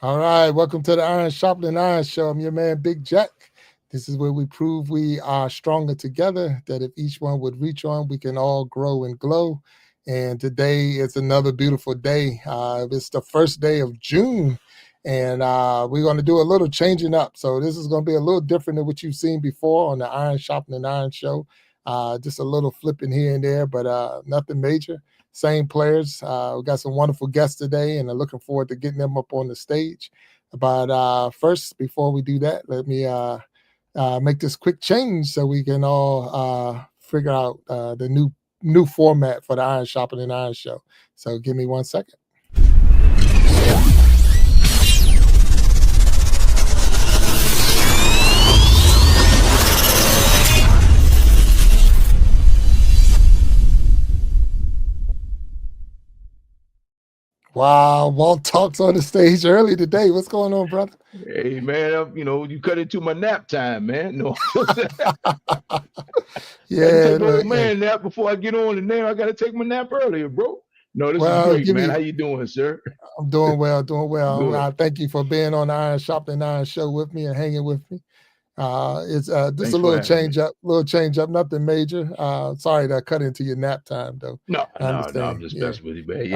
All right, welcome to the Sharpening Iron Show. I'm your man, Big Jack. This is where we prove we are stronger together, that if each one would reach on, we can all grow and glow. And today is another beautiful day. It's the first day of June, and we're going to do a little changing up. So this is going to be a little different than what you've seen before on the Sharpening Iron Show. Just a little flipping here and there, but nothing major. Same players. We got some wonderful guests today, and I'm looking forward to getting them up on the stage. But first, before we do that, let me make this quick change so we can all figure out the new format for the Sharpening Iron Show. So give me 1 second. Wow, Walt talks on the stage early today. What's going on, brother? Hey man, you cut into my nap time, man. No, yeah, take old man nap before I get on, and now I got to take my nap earlier, bro. No, this is great, man. How you doing, sir? I'm doing well, doing well. Thank you for being on the Sharpening Iron Show with me and hanging with me. It's just a little change up, nothing major. Sorry that I cut into your nap time, though. No, I'm just messing with you, man.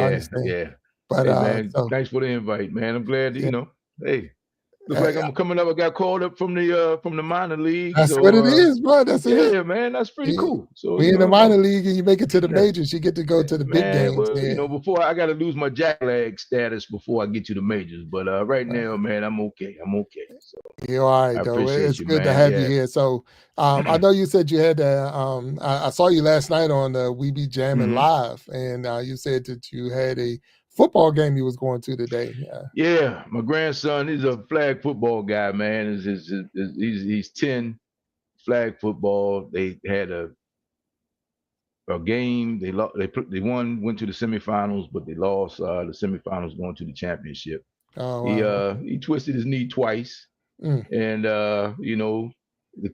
Yeah. But hey, man, thanks for the invite, man. I'm glad that, hey, looks like I'm coming up. I got called up from the minor league. That's what it is, bro. That's it. Yeah, man, that's pretty cool. So we in the minor league and you make it to the majors, you get to go to the big games. Well, before I got to lose my jackleg status before I get to the majors. But right now, man, I'm okay. So, you're all right, though. It's good to have you here. So I know you said you had I saw you last night on the We Be Jamming Live, and you said that you had a football game you was going to today. Yeah, my grandson is a flag football guy, man. He's 10, flag football. They had a game. They won, went to the semifinals, but they lost the semifinals going to the championship. Oh, wow. He twisted his knee twice, and the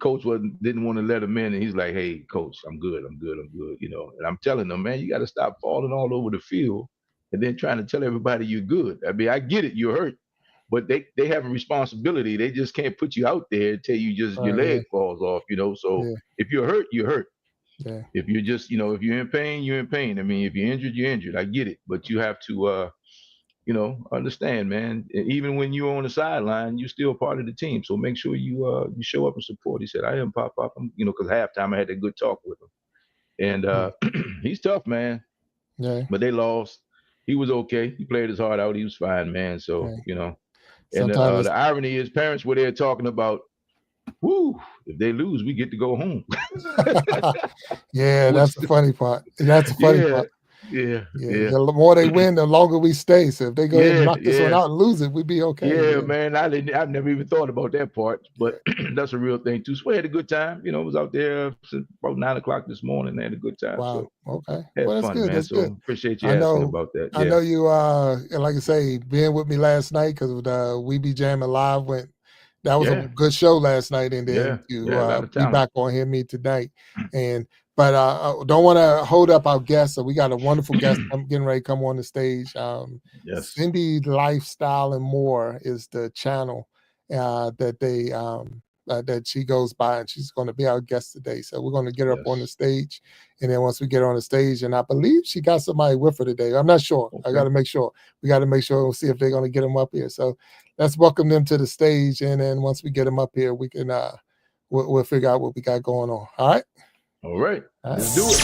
coach didn't want to let him in, and he's like, "Hey, coach, I'm good. And I'm telling him, man, you got to stop falling all over the field and then trying to tell everybody you're good. I mean, I get it, you're hurt, but they have a responsibility. They just can't put you out there until your leg falls off, So if you're hurt, you're hurt. Yeah. If you're just, if you're in pain, you're in pain. I mean, if you're injured, you're injured. I get it, but you have to, understand, man. Even when you're on the sideline, you're still part of the team. So make sure you show up and support. He said, "I am Pop. Because halftime I had a good talk with him, and he's tough, man. Yeah. But they lost. He was okay. He played his heart out. He was fine, man. So, and the irony is parents were there talking about, if they lose, we get to go home. Yeah, that's the funny part. That's the funny part. Yeah. The more they win, the longer we stay. So if they go ahead and knock this one out and lose it, we'd be okay. Yeah, man. I've never even thought about that part, but that's a real thing too. So we had a good time. I was out there since about 9:00 this morning. I had a good time. Wow. So okay. Had well, that's fun, good. man. That's so good. Appreciate you asking about that. I know you. Like I say, being with me last night because the We Be Jamming Live went. That was a good show last night, and then to be back on here me tonight. But I don't want to hold up our guests. So we got a wonderful guest getting ready to come on the stage. Yes. Cindy Lifestyle and More is the channel that they that she goes by, and she's going to be our guest today. So we're going to get her up on the stage, and then once we get her on the stage, and I believe she got somebody with her today. I'm not sure. Okay. I got to make sure. We got to make sure. We'll see if they're going to get them up here. So let's welcome them to the stage, and then once we get them up here, we can we'll figure out what we got going on. All right. All right. Let's do it.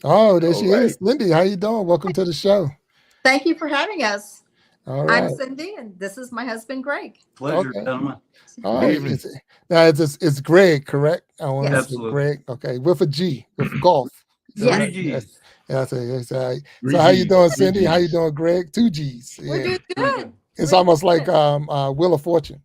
Oh, there she is. Cindy, how you doing? Welcome to the show. Thank you for having us. All right. I'm Cindy, and this is my husband, Greg. Pleasure, gentlemen. All right. It's Greg, correct? I want to say Greg. Okay, with a G, with golf. Yes. 3 G's. Yeah, so how you doing, Cindy? How you doing, Greg? 2 G's. We're doing good. It's almost like Wheel of Fortune.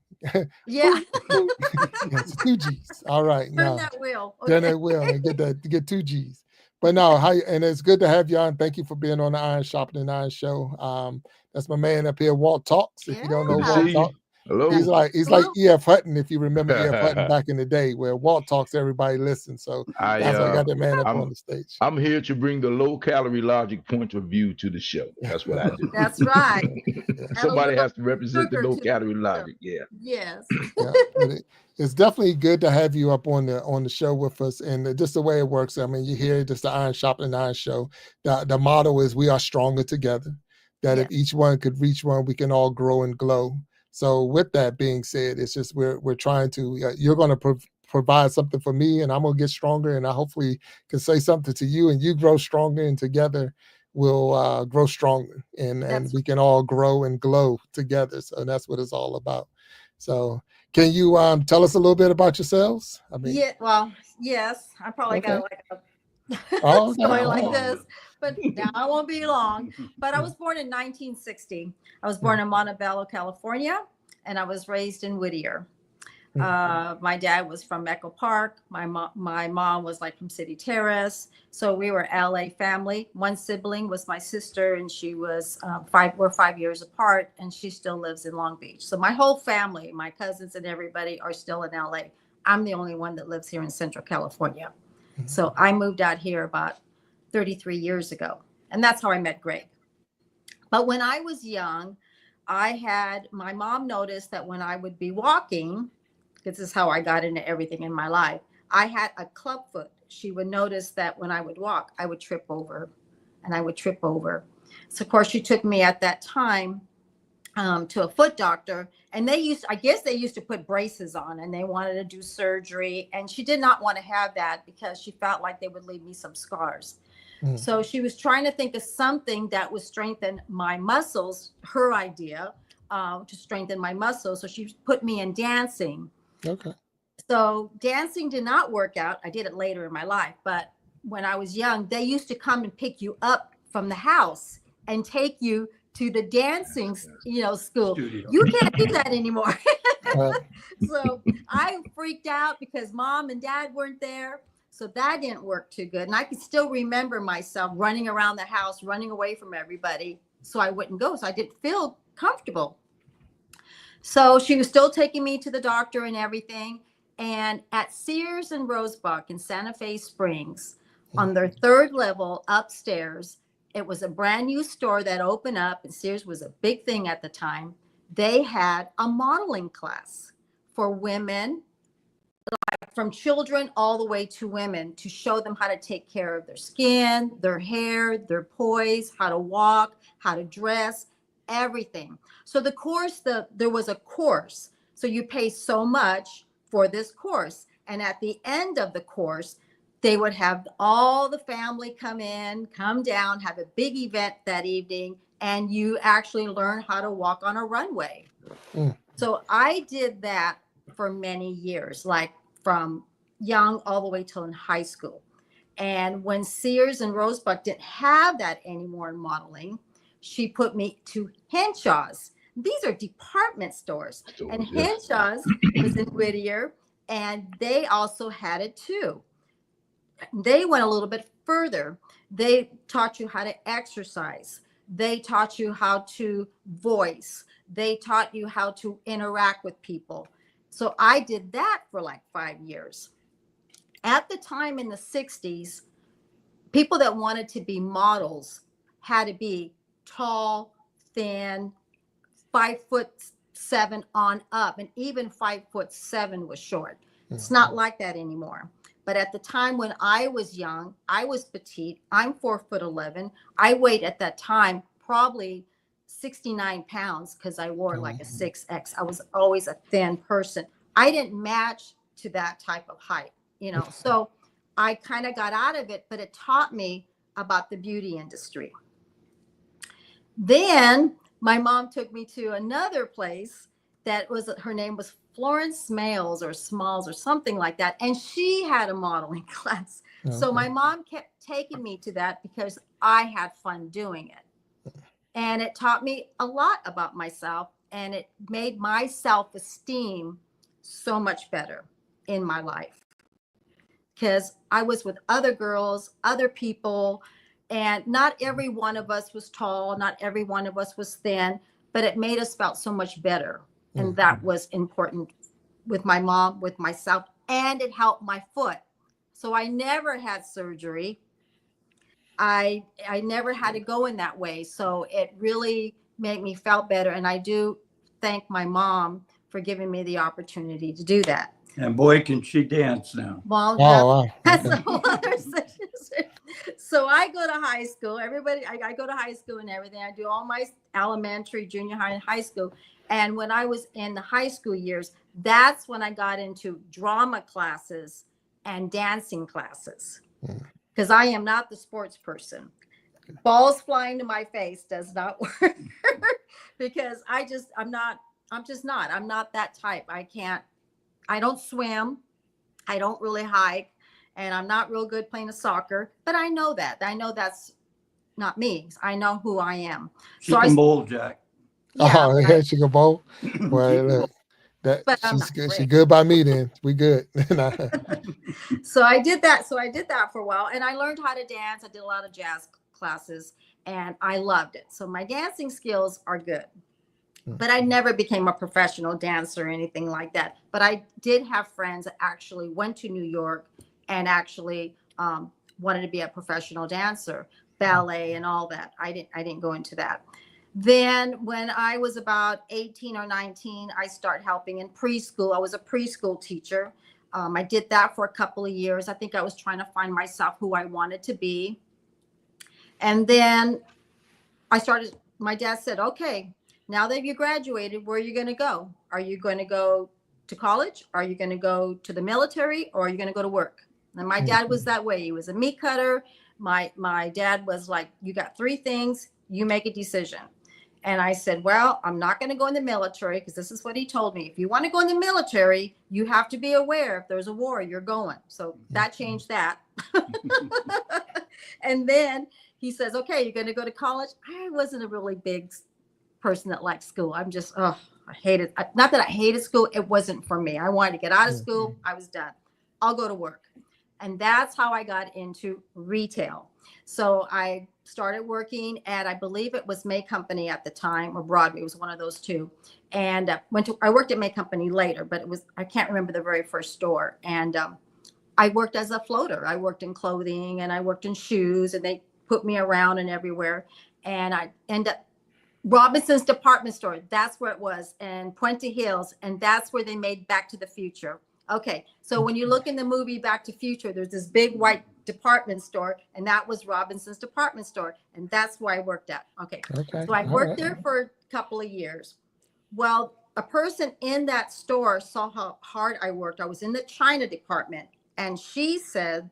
Yeah. It's 2 G's. All right. Turn that wheel. Turn that wheel and get 2 G's. But no, and it's good to have you on. Thank you for being on the Iron Sharpening Iron show. That's my man up here, Walt Talks. If you don't know Good to Walt see you. Talks, Hello. he's like E.F. Hutton, if you remember E.F. Hutton back in the day, where Walt Talks, everybody listens. So that's why I got that man up on the stage. I'm here to bring the low calorie logic point of view to the show. That's what I do. That's right. Somebody has to represent the low calorie logic. Yeah. Yes. Yeah, but it's definitely good to have you up on the show with us, and just the way it works. I mean, you hear just the Iron Sharpening Iron show. The motto is we are stronger together. That if each one could reach one, we can all grow and glow. So with that being said, it's just we're trying to. You're going to provide something for me, and I'm going to get stronger, and I hopefully can say something to you, and you grow stronger, and together we'll grow stronger, and we can all grow and glow together. So that's what it's all about. So can you tell us a little bit about yourselves? I mean, yes, I probably got like a story like this, but now I won't be long. But I was born in 1960. I was born in Montebello, California, and I was raised in Whittier. My dad was from Echo Park. My mom was like from City Terrace. So we were LA family. One sibling was my sister, and she was we're 5 years apart, and she still lives in Long Beach. So my whole family, my cousins and everybody are still in LA. I'm the only one that lives here in Central California. So I moved out here about 33 years ago, and that's how I met Greg. But when I was young, my mom noticed that when I would be walking, this is how I got into everything in my life, I had a club foot. She would notice that when I would walk, I would trip over and I would trip over. So of course she took me at that time to a foot doctor, and I guess they used to put braces on, and they wanted to do surgery. And she did not want to have that because she felt like they would leave me some scars. So she was trying to think of something that would strengthen my muscles, her idea to strengthen my muscles. So she put me in dancing. Okay. So dancing did not work out. I did it later in my life, but when I was young, they used to come and pick you up from the house and take you to the dancing, school. Studio. You can't do that anymore. So I freaked out because mom and dad weren't there. So that didn't work too good. And I can still remember myself running around the house, running away from everybody so I wouldn't go. So I didn't feel comfortable. So she was still taking me to the doctor and everything. And at Sears and Roebuck in Santa Fe Springs, on their third level upstairs, it was a brand new store that opened up, and Sears was a big thing at the time. They had a modeling class for women, like from children all the way to women, to show them how to take care of their skin, their hair, their poise, how to walk, how to dress, everything. So the course, there was a course. So you pay so much for this course. And at the end of the course, they would have all the family come down, have a big event that evening, and you actually learn how to walk on a runway. So I did that for many years, like from young all the way till in high school. And when Sears and Roebuck didn't have that anymore in modeling, she put me to Henshaw's. These are department stores. And Henshaw's was in Whittier, and they also had it too. They went a little bit further. They taught you how to exercise. They taught you how to voice. They taught you how to interact with people. So I did that for like 5 years. At the time in the 60s, people that wanted to be models had to be tall, thin, 5'7" on up, and even 5'7" was short. It's not like that anymore. But at the time when I was young, I was petite. I'm 4'11". I weighed at that time probably 69 pounds because I wore like a 6X. I was always a thin person. I didn't match to that type of height, So I kind of got out of it, but it taught me about the beauty industry. Then my mom took me to another place her name was Florence Smales or Smalls or something like that. And she had a modeling class. Okay. So my mom kept taking me to that because I had fun doing it. And it taught me a lot about myself, and it made my self-esteem so much better in my life. because I was with other girls, other people, and not every one of us was tall, not every one of us was thin, but it made us felt so much better. And that was important with my mom, with myself, and it helped my foot. So I never had surgery. I never had to go in that way. So it really made me felt better. And I do thank my mom for giving me the opportunity to do that. And boy, can she dance now. Well, wow. that's Okay. a whole other section. So I go to high school. Everybody, I go to high school and everything. I do all my elementary, junior high, and high school. And when I was in the high school years, that's when I got into drama classes and dancing classes. Because I am not the sports person. Balls flying to my face does not work because I'm not that type. I don't swim. I don't really hike, and I'm not real good playing soccer, but I know that's not me. I know who I am. She can bowl, Jack. Yeah, Oh, yeah, she can bowl. Well, look, that but I'm she's not good. great. She good by me then. We good. So I did that. So I did that for a while, and I learned how to dance. I did a lot of jazz classes, and I loved it. So my dancing skills are good. But I never became a professional dancer or anything like that. But I did have friends that actually went to New York and actually wanted to be a professional dancer, ballet and all that. I didn't go into that. Then when I was about 18 or 19, I started helping in preschool. I was a preschool teacher. I did that for a couple of years. I think I was trying to find myself, who I wanted to be. And then my dad said, okay, now that you graduated, where are you going to go? Are you going to go to college? Are you going to go to the military? Or are you going to go to work? And my dad was that way. He was a meat cutter. My dad was like, you got 3 things, you make a decision. And I said, well, I'm not going to go in the military, because this is what he told me. If you want to go in the military, you have to be aware if there's a war, you're going. So that changed that. And then he says, okay, you're going to go to college. I wasn't a really big person that liked school. I'm just, I hated, not that I hated school. It wasn't for me. I wanted to get out of school. I was done. I'll go to work. And that's how I got into retail. So I started working at, I believe it was May Company at the time, or Broadway. It was one of those two. And I worked at May Company later, but I can't remember the very first store. And I worked as a floater. I worked in clothing and I worked in shoes, and they put me around and everywhere. And I ended up Robinson's department store. That's where it was, in Puente Hills. And that's where they made Back to the Future. Okay. So when you look in the movie Back to Future, there's this big white department store, and that was Robinson's department store. And that's where I worked at. Okay. So I worked there for a couple of years. Well, a person in that store saw how hard I worked. I was in the China department, and she said,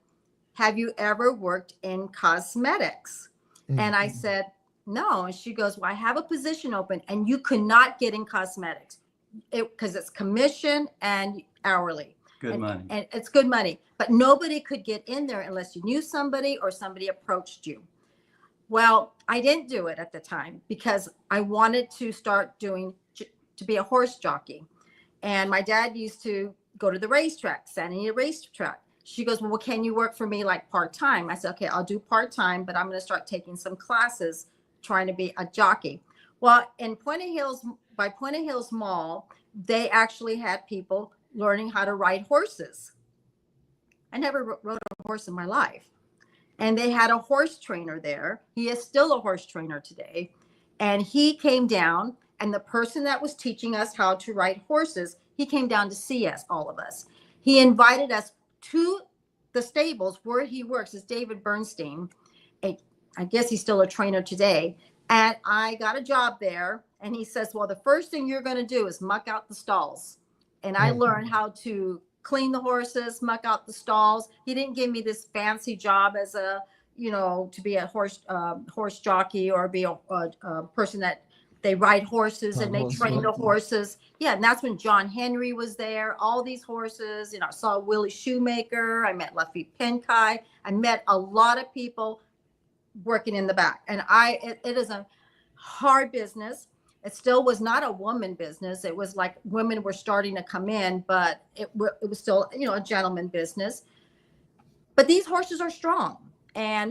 have you ever worked in cosmetics? And I said, no. And she goes, well, I have a position open, and you could not get in cosmetics because it's commission and hourly. Good money. And it's good money, but nobody could get in there unless you knew somebody or somebody approached you. Well, I didn't do it at the time because I wanted to start to be a horse jockey. And my dad used to go to the racetrack, San Antonio racetrack. She goes, well, can you work for me like part-time? I said, okay, I'll do part-time, but I'm going to start taking some classes trying to be a jockey. Well, in by Puente Hills Mall, they actually had people learning how to ride horses. I never rode a horse in my life. And they had a horse trainer there. He is still a horse trainer today. And he came down, and the person that was teaching us how to ride horses, he came down to see us, all of us. He invited us to the stables where he works. Is David Bernstein. I guess he's still a trainer today. And I got a job there. And he says, well, the first thing you're going to do is muck out the stalls. And I learned how to clean the horses, muck out the stalls. He didn't give me this fancy job as to be a horse jockey or be a person that they ride horses and they train the horses. Yeah. And that's when John Henry was there, all these horses. I saw Willie Shoemaker. I met Lafitte Penkai. I met a lot of people working in the back. And it is a hard business. It still was not a woman business. It was like women were starting to come in, but it was still, a gentleman business. but these horses are strong, and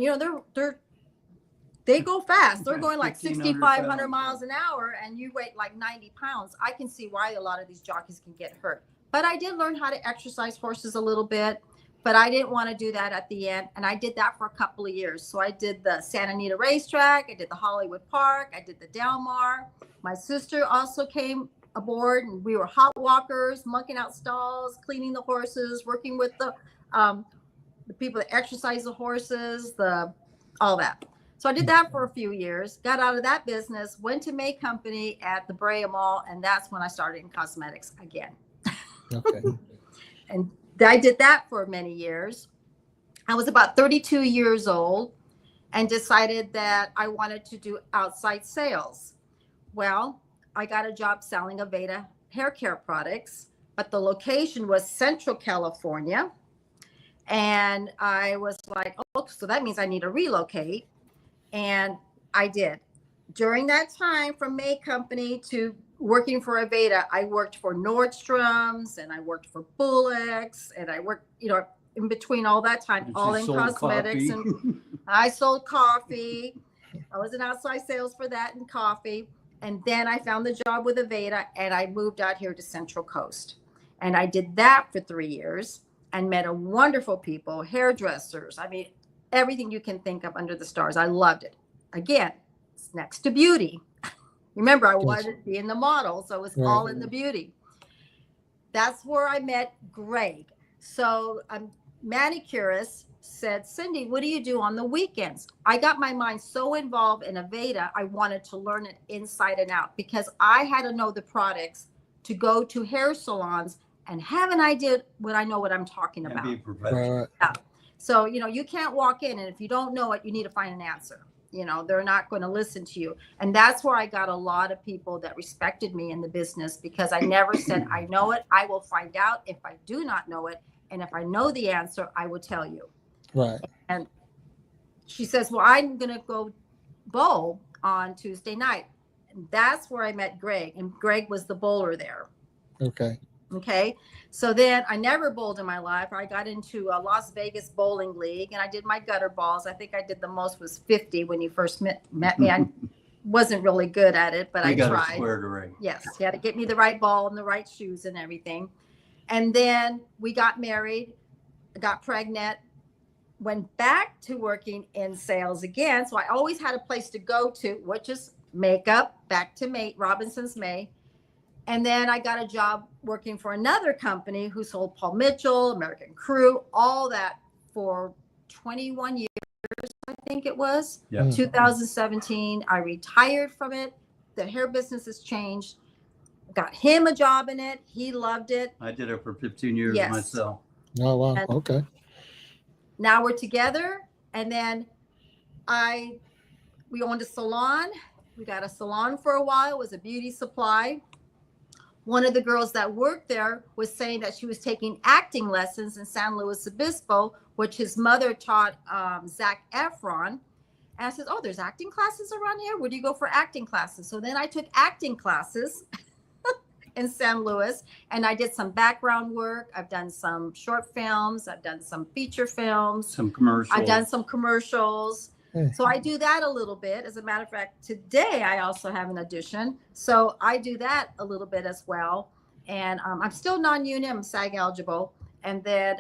they go fast. They're going like 6,500 miles an hour, and you weigh like 90 pounds. I can see why a lot of these jockeys can get hurt. But I did learn how to exercise horses a little bit, but I didn't want to do that at the end. And I did that for a couple of years. So I did the Santa Anita racetrack. I did the Hollywood Park. I did the Del Mar. My sister also came aboard, and we were hot walkers, mucking out stalls, cleaning the horses, working with the people that exercise the horses, all that. So I did that for a few years, got out of that business, went to May Company at the Brea Mall, and that's when I started in cosmetics again. Okay. And I did that for many years. I was about 32 years old and decided that I wanted to do outside sales. Well, I got a job selling Aveda hair care products, but the location was Central California. And I was like, oh, so that means I need to relocate. And I did. During that time, from May Company to working for Aveda, I worked for Nordstrom's, and I worked for Bullocks, and I worked, in between all that time, all in cosmetics. And I sold coffee. I was in outside sales for that and coffee. And then I found the job with Aveda, and I moved out here to Central Coast. And I did that for 3 years and met a wonderful people, hairdressers. I mean, everything you can think of under the stars. I loved it. Again, it's next to beauty. Remember, I wanted to be in the model, so it was all in the beauty. That's where I met Greg. So a manicurist said, Cindy, what do you do on the weekends? I got my mind so involved in Aveda, I wanted to learn it inside and out, because I had to know the products to go to hair salons and have an idea what I know what I'm talking about. Be a professional. Yeah. So, you can't walk in, and if you don't know it, you need to find an answer. They're not going to listen to you. And that's where I got a lot of people that respected me in the business, because I never said, I know it. I will find out if I do not know it. And if I know the answer, I will tell you. Right. And she says, well, I'm going to go bowl on Tuesday night. And that's where I met Greg. And Greg was the bowler there. Okay. So then I never bowled in my life. I got into a Las Vegas bowling league, and I did my gutter balls. I think I did the most was 50 when you first met me. I wasn't really good at it, but I tried. Squared away. Yes. You had to get me the right ball and the right shoes and everything. And then we got married, got pregnant, went back to working in sales again. So I always had a place to go to, which is makeup, back to May, Robinson's May. And then I got a job working for another company who sold Paul Mitchell, American Crew, all that for 21 years, I think it was. Yeah. 2017, I retired from it. The hair business has changed. Got him a job in it. He loved it. I did it for 15 years myself. Oh, wow. And okay. Now we're together. And then we owned a salon. We got a salon for a while. It was a beauty supply. One of the girls that worked there was saying that she was taking acting lessons in San Luis Obispo, which his mother taught Zac Efron. And I said, oh, there's acting classes around here? Where do you go for acting classes? So then I took acting classes in San Luis, and I did some background work. I've done some short films. I've done some feature films. Some commercials. I've done some commercials. So I do that a little bit. As a matter of fact, today I also have an audition. So I do that a little bit as well. And I'm still non-union. I'm SAG eligible. And then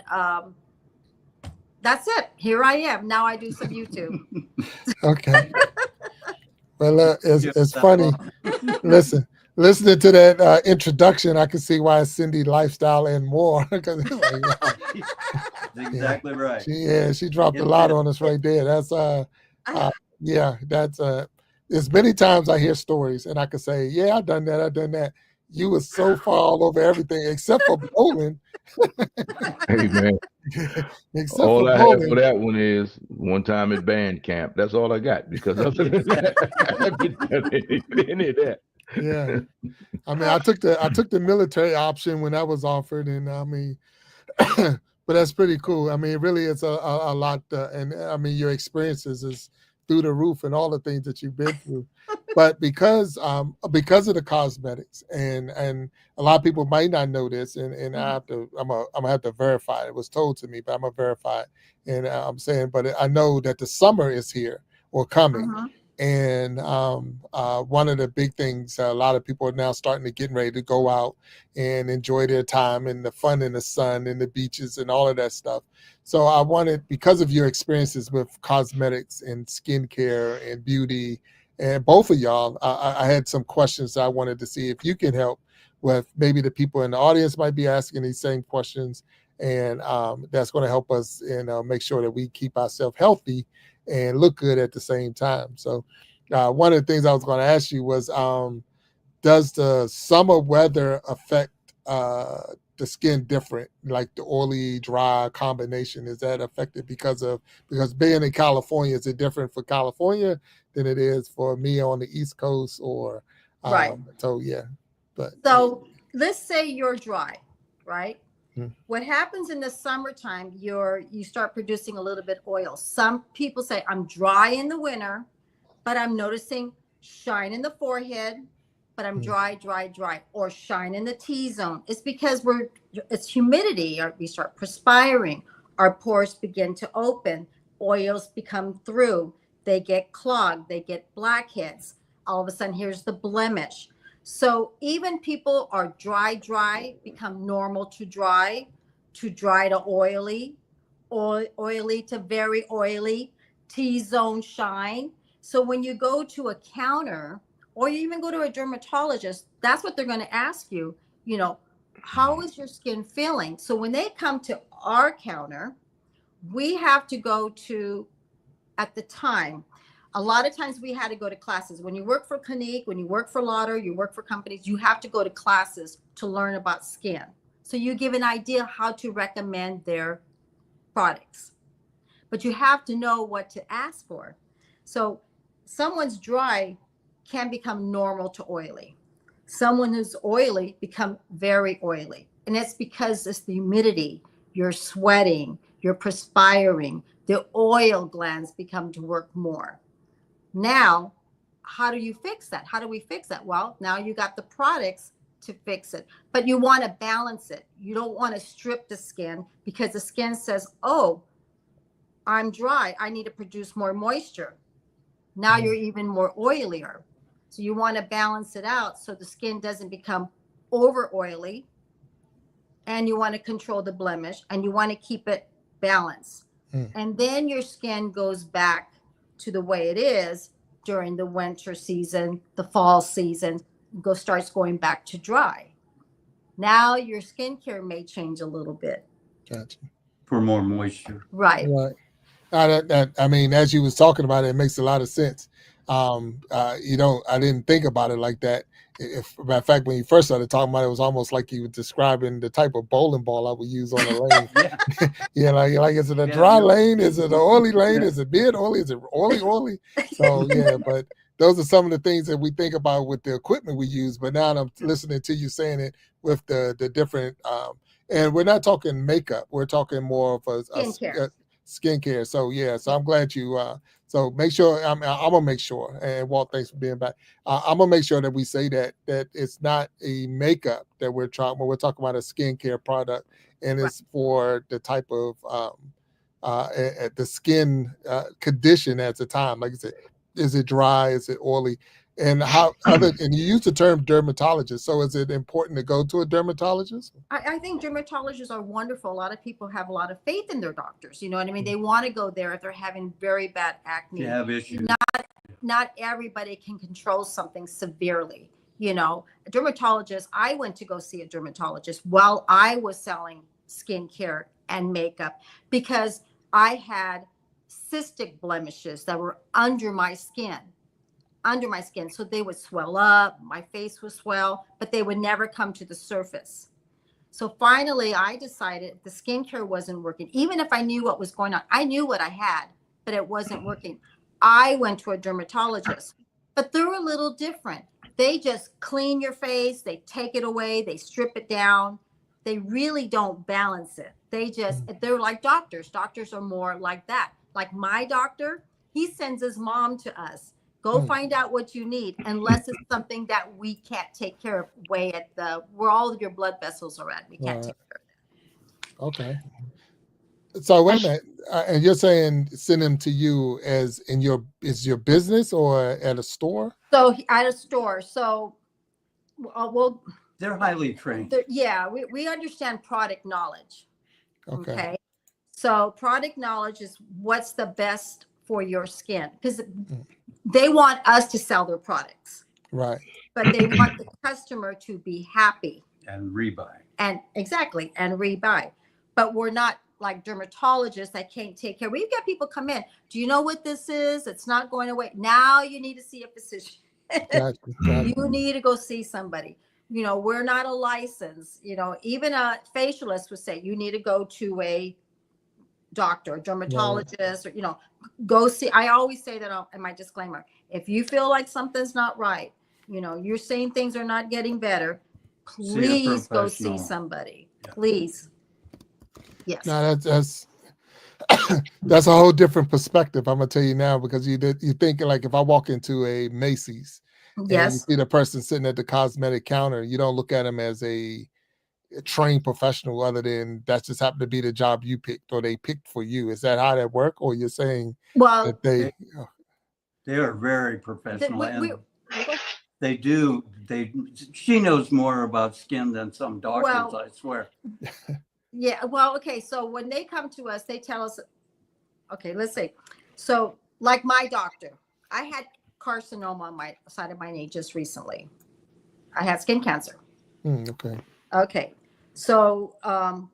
that's it. Here I am. Now I do some YouTube. Okay. Well, it's funny. Listening to that introduction, I can see why it's Cindy Lifestyle and More. Exactly right. She dropped a lot on us right there. That's there's many times I hear stories and I could say, yeah, I've done that. You were so far all over everything except for bowling. Hey man. All I have for that one is one time at band camp. That's all I got, because other than that, I haven't done any of that. Yeah. I mean, I took the military option when that was offered, and I mean, but that's pretty cool. I mean, really, it's a lot, and I mean, your experiences is through the roof and all the things that you've been through. But because of the cosmetics, and a lot of people might not know this, and I'm gonna have to verify it. It was told to me, but I'm gonna verify it. And I'm saying, but I know that the summer is here or coming. And one of the big things, a lot of people are now starting to get ready to go out and enjoy their time and the fun in the sun and the beaches and all of that stuff. So I wanted, because of your experiences with cosmetics and skincare and beauty, and both of y'all, I had some questions I wanted to see if you can help with. Maybe the people in the audience might be asking these same questions, and that's going to help us make sure that we keep ourselves healthy and look good at the same time. So one of the things I was going to ask you was, does the summer weather affect the skin different, like the oily, dry combination? Is that affected because being in California, is it different for California than it is for me on the East Coast? Or right. So yeah, but so let's say you're dry, right? What happens in the summertime, you start producing a little bit of oil. Some people say, I'm dry in the winter, but I'm noticing shine in the forehead, but I'm dry, or shine in the T-zone. It's because it's humidity, or we start perspiring. Our pores begin to open. Oils become through. They get clogged. They get blackheads. All of a sudden, here's the blemish. So even people are dry, become normal to dry to oily, oily to very oily, T-zone shine. So when you go to a counter, or you even go to a dermatologist, that's what they're going to ask you, how is your skin feeling? So when they come to our counter, we have to go to, at the time, a lot of times we had to go to classes. When you work for Clinique, when you work for Lauder, you work for companies, you have to go to classes to learn about skin. So you give an idea how to recommend their products. But you have to know what to ask for. So someone's dry can become normal to oily. Someone who's oily become very oily. And it's because it's the humidity, you're sweating, you're perspiring, the oil glands become to work more. Now, how do you fix that? How do we fix that? Well, now you got the products to fix it, but you want to balance it. You don't want to strip the skin, because the skin says, oh, I'm dry, I need to produce more moisture. Now you're even more oilier. So you want to balance it out so the skin doesn't become over oily, and you want to control the blemish, and you want to keep it balanced. And then your skin goes back to the way it is during the winter season, the fall season, starts going back to dry. Now your skincare may change a little bit. Gotcha. For more moisture. Right. I mean, as you was talking about it, it makes a lot of sense. I didn't think about it like that. Matter of fact, when you first started talking about it, it was almost like you were describing the type of bowling ball I would use on a lane. Yeah, like is it a dry lane? Is it an oily lane? Is it beard oily? Is it oily? So yeah, but those are some of the things that we think about with the equipment we use. But now I'm listening to you saying it with the different, and we're not talking makeup. We're talking more of a skincare. So yeah, so I'm glad you. So make sure I'm gonna make sure. And Walt, thanks for being back. I'm gonna make sure that we say that it's not a makeup that we're trying. We're talking about a skincare product, and it's for the type of the skin condition at the time. Like I said, is it dry? Is it oily? And and you use the term dermatologist. So is it important to go to a dermatologist? I think dermatologists are wonderful. A lot of people have a lot of faith in their doctors. You know what I mean? They want to go there if they're having very bad acne. They have issues. Not everybody can control something severely. A dermatologist, I went to go see a dermatologist while I was selling skincare and makeup, because I had cystic blemishes that were under my skin. So they would swell up, my face would swell, but they would never come to the surface. So finally I decided the skincare wasn't working. Even if I knew what was going on, I knew what I had, but it wasn't working. I went to a dermatologist, but they're a little different. They just clean your face, they take it away, they strip it down. They really don't balance it. They're like doctors. Doctors are more like that. Like my doctor, he sends his mom to us. Go find out what you need, unless it's something that we can't take care of way at where all of your blood vessels are at. We can't take care of that. Okay. So wait a minute, and you're saying send them to you as in your business or at a store? So at a store. So, well, they're highly trained. Yeah, we understand product knowledge. Okay. So product knowledge is what's the best for your skin, because they want us to sell their products, right? But they want the customer to be happy and rebuy. And exactly, and rebuy. But we're not like dermatologists that can't take care. We've got people come in. Do you know what this is? It's not going away. Now you need to see a physician. Gotcha. You need to go see somebody. You know, we're not a license. You know, even a facialist would say you need to go to a doctor, a dermatologist, or, you know, go see. I always say that in my disclaimer. If you feel like something's not right, you know, you're saying things are not getting better, please go see somebody. Yeah. Please. Yes. No, that's a whole different perspective. I'm gonna tell you now, because you think like if I walk into a Macy's, and you see the person sitting at the cosmetic counter, you don't look at them as a trained professional, other than that just happened to be the job you picked or they picked for you. Is that how that work, or you're saying that they are very professional? She knows more about skin than some doctors, I swear. Yeah, well, okay, so when they come to us, they tell us, okay, let's see. So like my doctor, I had carcinoma on my side of my knee just recently. I had skin cancer. Okay. So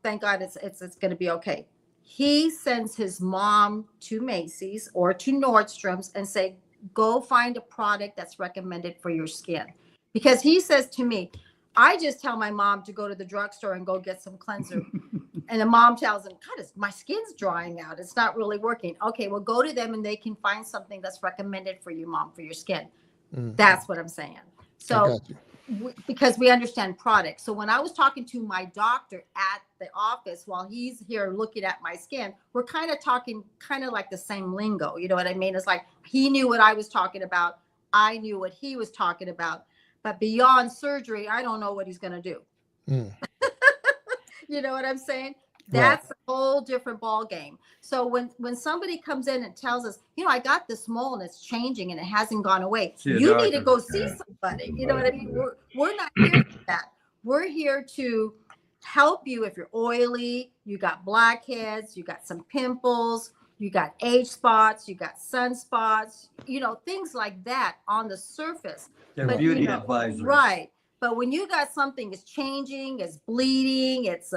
thank God it's going to be okay. He sends his mom to Macy's or to Nordstrom's and say, go find a product that's recommended for your skin. Because he says to me, I just tell my mom to go to the drugstore and go get some cleanser. And the mom tells him, God, my skin's drying out. It's not really working. Okay, well, go to them and they can find something that's recommended for you, mom, for your skin. That's what I'm saying. So because we understand products. So when I was talking to my doctor at the office while he's here looking at my skin, we're kind of talking kind of like the same lingo. You know what I mean? It's like he knew what I was talking about. I knew what he was talking about. But beyond surgery, I don't know what he's going to do. You know what I'm saying? That's a whole different ball game. So when somebody comes in and tells us, you know, I got this mole and it's changing and it hasn't gone away, you need to go see somebody. You know what I mean? We're not here for that. We're here to help you if you're oily, you got blackheads, you got some pimples, you got age spots, you got sunspots, you know, things like that on the surface. They're beauty advisors. Right. But when you got something is changing, it's bleeding, it's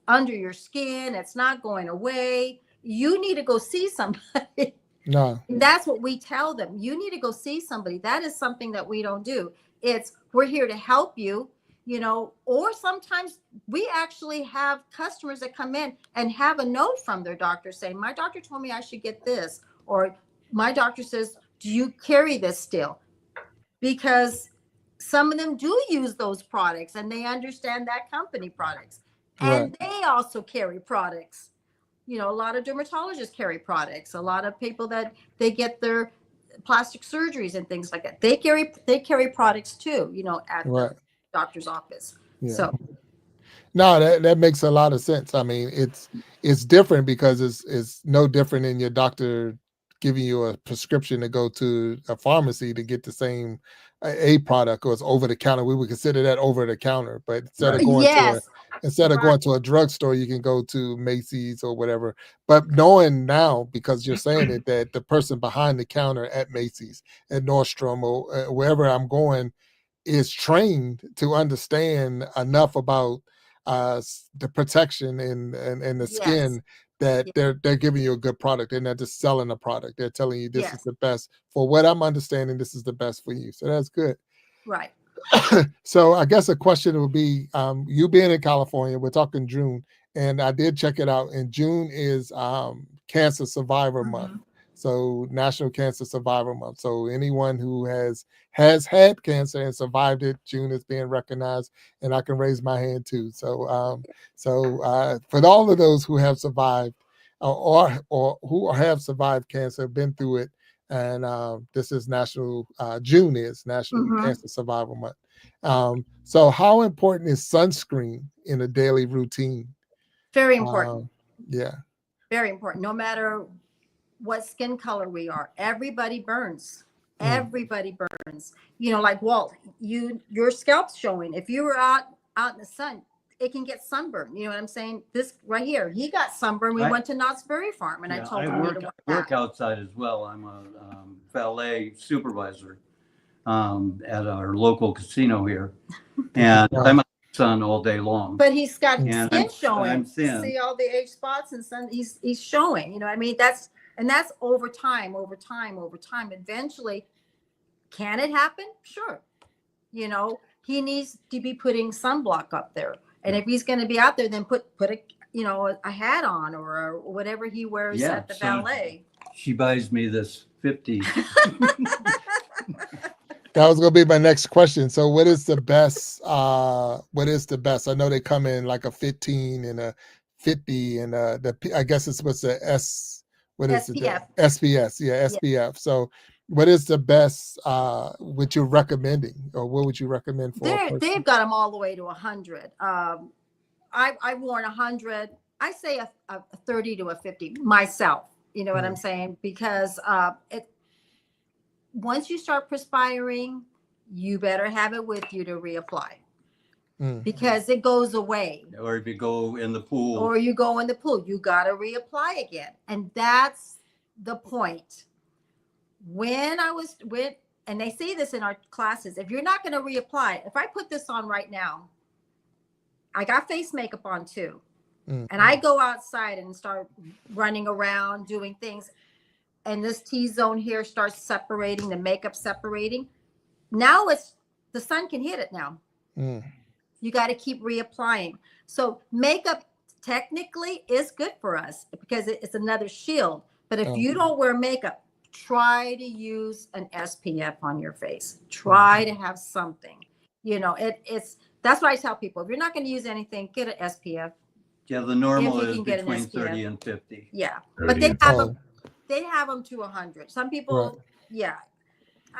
under your skin, it's not going away, you need to go see somebody. No. That's what we tell them. You need to go see somebody. That is something that we don't do. We're here to help you, you know, or sometimes we actually have customers that come in and have a note from their doctor saying, my doctor told me I should get this, or my doctor says, do you carry this still? Because some of them do use those products and they understand that company products. And they also carry products. You know, a lot of dermatologists carry products. A lot of people that they get their plastic surgeries and things like that, they carry products too, you know, at the doctor's office. So no, that makes a lot of sense. I mean, it's different because it's no different than your doctor giving you a prescription to go to a pharmacy to get the same a product, or it's over the counter. We would consider that over the counter, but instead of going to a drugstore, you can go to Macy's or whatever. But knowing now, because you're saying it, that the person behind the counter at Macy's, at Nordstrom, or wherever I'm going, is trained to understand enough about the protection and the skin that they're giving you a good product. They're not just selling a product. They're telling you this is the best. For what I'm understanding, this is the best for you. So that's good. Right. So I guess a question would be, you being in California, we're talking June, and I did check it out. And June is Cancer Survivor Month. So National Cancer Survivor Month. So anyone who has had cancer and survived it, June is being recognized, and I can raise my hand too. So for all of those who have survived, or who have survived cancer, been through it. And this is June is National Cancer Survival Month. So how important is sunscreen in a daily routine? Very important. Yeah. Very important. No matter what skin color we are, everybody burns. Everybody burns. You know, like Walt, your scalp's showing. If you were out in the sun, it can get sunburned. You know what I'm saying? This right here, he got sunburned. We went to Knott's Berry Farm, and I told him to work outside as well. I'm a valet supervisor at our local casino here, and I'm out in the sun all day long. But he's got skin showing. I'm thin. See all the age spots and sun. He's showing. You know what I mean? That's over time. Eventually, can it happen? Sure. You know, he needs to be putting sunblock up there. And if he's going to be out there, then put a hat on or whatever he wears at the ballet. She buys me this 50. That was going to be my next question. So what is the best? I know they come in like a 15 and a 50 and I guess it's what's the S. What is SPF. it? SPS. Yeah, SPF. Yeah. So what is the best what you're recommending, or what would you recommend for? They've got them all the way to 100. I've worn 100. I say a 30 to a 50 myself. You know what I'm saying? Because once you start perspiring, you better have it with you to reapply. Because it goes away. Or if you go in the pool. You got to reapply again. And that's the point. When I was and they say this in our classes, if you're not going to reapply, if I put this on right now, I got face makeup on too. And I go outside and start running around doing things. And this T-zone here starts separating, the makeup separating. Now the sun can hit it now. You got to keep reapplying. So makeup technically is good for us because it's another shield. But if you don't wear makeup, try to use an SPF on your face. Try to have something. You know, that's what I tell people. If you're not going to use anything, get an SPF. Yeah, the normal is between 30 and 50. Yeah, but they have them to 100. Some people,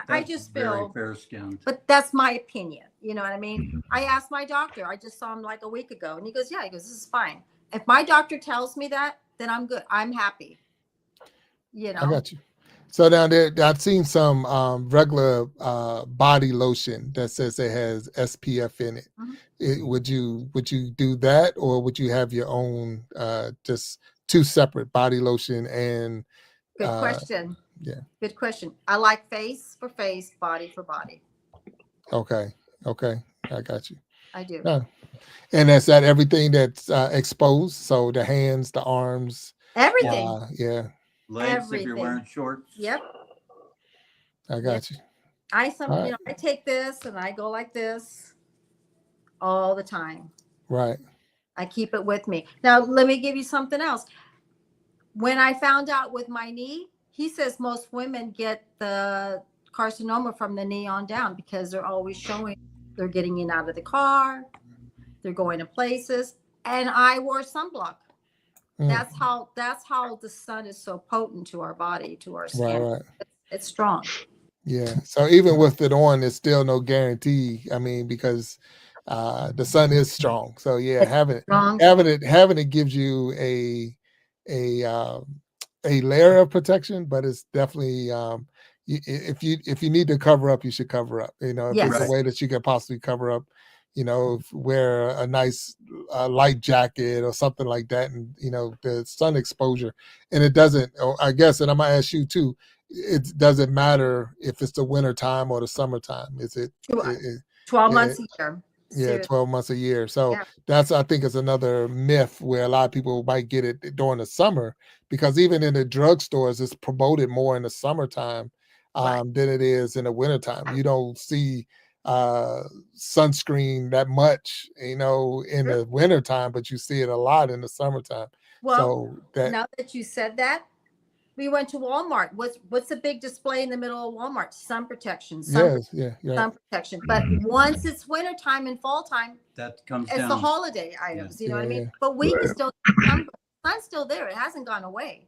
I just feel very fair skinned. But that's my opinion. You know what I mean? I asked my doctor. I just saw him like a week ago, and he goes, this is fine. If my doctor tells me that, then I'm good. I'm happy. You know. I got you. So down there, I've seen some regular body lotion that says it has SPF in it. Would you do that, or would you have your own just two separate body lotion and? Good question. Yeah. Good question. I like face for face, body for body. Okay. I got you. I do. And that's that everything that's exposed. So the hands, the arms. Everything. Yeah. Legs if you're wearing shorts. Yep. I got you. I take this and I go like this all the time. Right. I keep it with me. Now, let me give you something else. When I found out with my knee, he says most women get the carcinoma from the knee on down because they're always showing they're getting in out of the car, they're going to places, and I wore sunblock. That's how the sun is so potent to our body, to our skin. Right. It's strong. Yeah. So even with it on, it's still no guarantee. I mean, because the sun is strong. So yeah, having it gives you a layer of protection, but it's definitely if you need to cover up, you should cover up. You know, if it's a way that you can possibly cover up, you know, wear a nice light jacket or something like that, and you know the sun exposure. And it doesn't. I guess, and I'm gonna ask you too. It doesn't matter if it's the winter time or the summertime. Is it 12 months a year? Yeah, 12 months a year. So that's, I think, is another myth where a lot of people might get it during the summer, because even in the drugstores, it's promoted more in the summertime than it is in the wintertime. You don't see sunscreen that much, you know, in the wintertime, but you see it a lot in the summertime. Well, now that you said that, we went to Walmart. What's the big display in the middle of Walmart? Sun protection. Sun protection. But once it's wintertime and fall time, that comes it's down. the holiday items. You know what I mean? But we can still get sun's still there. It hasn't gone away.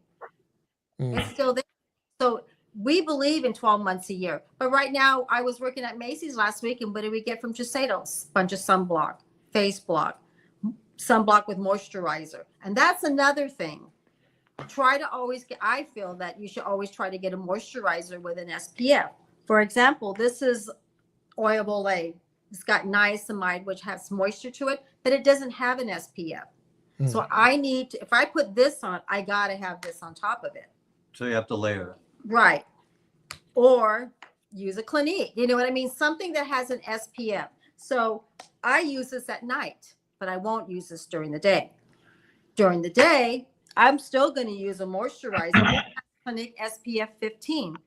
Mm. It's still there. So we believe in 12 months a year. But right now, I was working at Macy's last week, and what did we get from Shiseido? Bunch of sunblock, face block, sunblock with moisturizer. And that's another thing. Try to always get, I feel that you should always try to get a moisturizer with an SPF. For example, this is Oil of Olay. It's got niacinamide, which has moisture to it, but it doesn't have an SPF. Mm. So I need to, if I put this on, I got to have this on top of it. So you have to layer it. Right. Or use a Clinique. You know what I mean? Something that has an SPF. So I use this at night, but I won't use this during the day. During the day, I'm still going to use a moisturizer. Clinique SPF 15.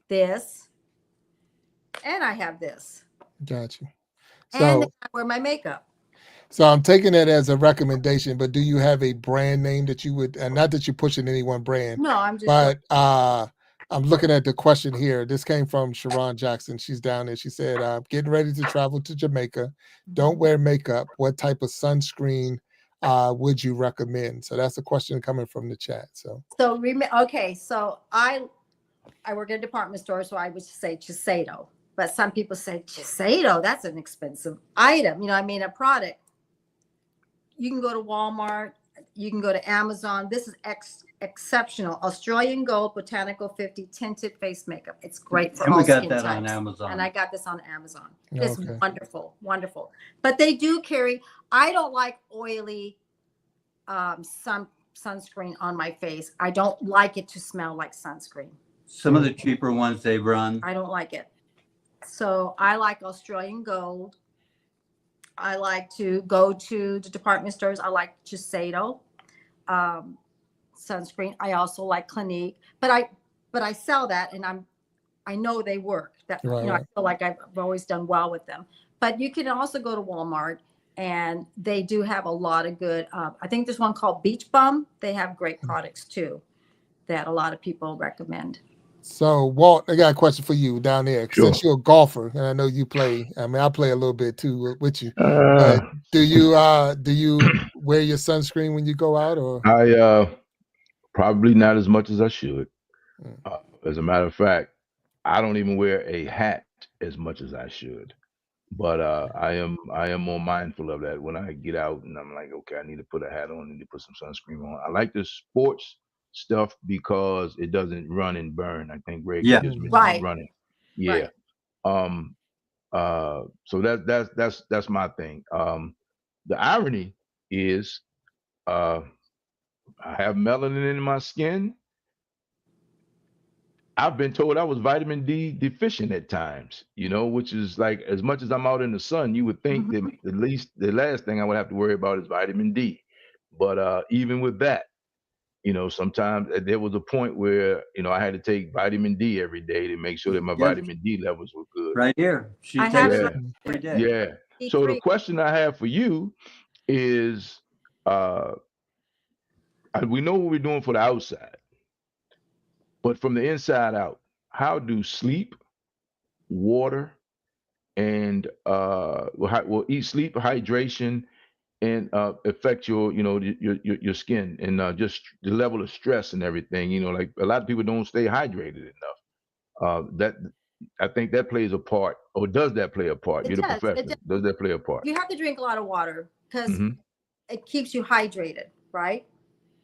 This. And I have this. Gotcha. And So I wear my makeup. So I'm taking it as a recommendation, but do you have a brand name that you would, and not that you're pushing any one brand, No, I'm just. but I'm looking at the question here. This came from Sharon Jackson. She's down there. She said, getting ready to travel to Jamaica. Don't wear makeup. What type of sunscreen would you recommend? So that's a question coming from the chat. So Okay. So I work at a department store, so I would say Shiseido. But some people say Shiseido, that's an expensive item. You know, I mean, a product. You can go to Walmart. You can go to Amazon. This is exceptional. Australian Gold Botanical 50 tinted face makeup. It's great for and all we got skin that types. on Amazon. And I got this on Amazon. It's Okay. wonderful, wonderful. But they do carry. I don't like oily sunscreen on my face. I don't like it to smell like sunscreen. Some of the cheaper ones they run. I don't like it. So I like Australian Gold. I like to go to the department stores. I like Shiseido sunscreen. I also like Clinique, but I sell that, and I know they work. That Right, I feel like I've always done well with them. But you can also go to Walmart, and they do have a lot of good. I think there's one called Beach Bum. They have great products too, that a lot of people recommend. So Walt, I got a question for you down there. Sure. Since you're a golfer, and I know you play. I mean, I play a little bit too with you. Uh, Do you wear your sunscreen when you go out, or? I probably not as much as I should. As a matter of fact, I don't even wear a hat as much as I should. But I am more mindful of that when I get out, and I'm like, okay, I need to put a hat on, I need to put some sunscreen on. I like the sports stuff because it doesn't run and burn. I think Greg Yeah. just mentioned Right. running. Yeah. Right. So that's my thing. The irony is I have melanin in my skin. I've been told I was vitamin D deficient at times, which is like, as much as I'm out in the sun, you would think that the last thing I would have to worry about is vitamin D. But even with that, sometimes there was a point where, I had to take vitamin D every day to make sure that my vitamin D levels were good. Right here. She I takes have it it every day. Yeah. So the question I have for you is, we know what we're doing for the outside, but from the inside out, how do sleep, water, and sleep, hydration, and affect your skin and just the level of stress and everything? Like, a lot of people don't stay hydrated enough. That I think that plays a part. Or does that play a part? You're the professional. Does that play a part? You have to drink a lot of water because it keeps you hydrated, right?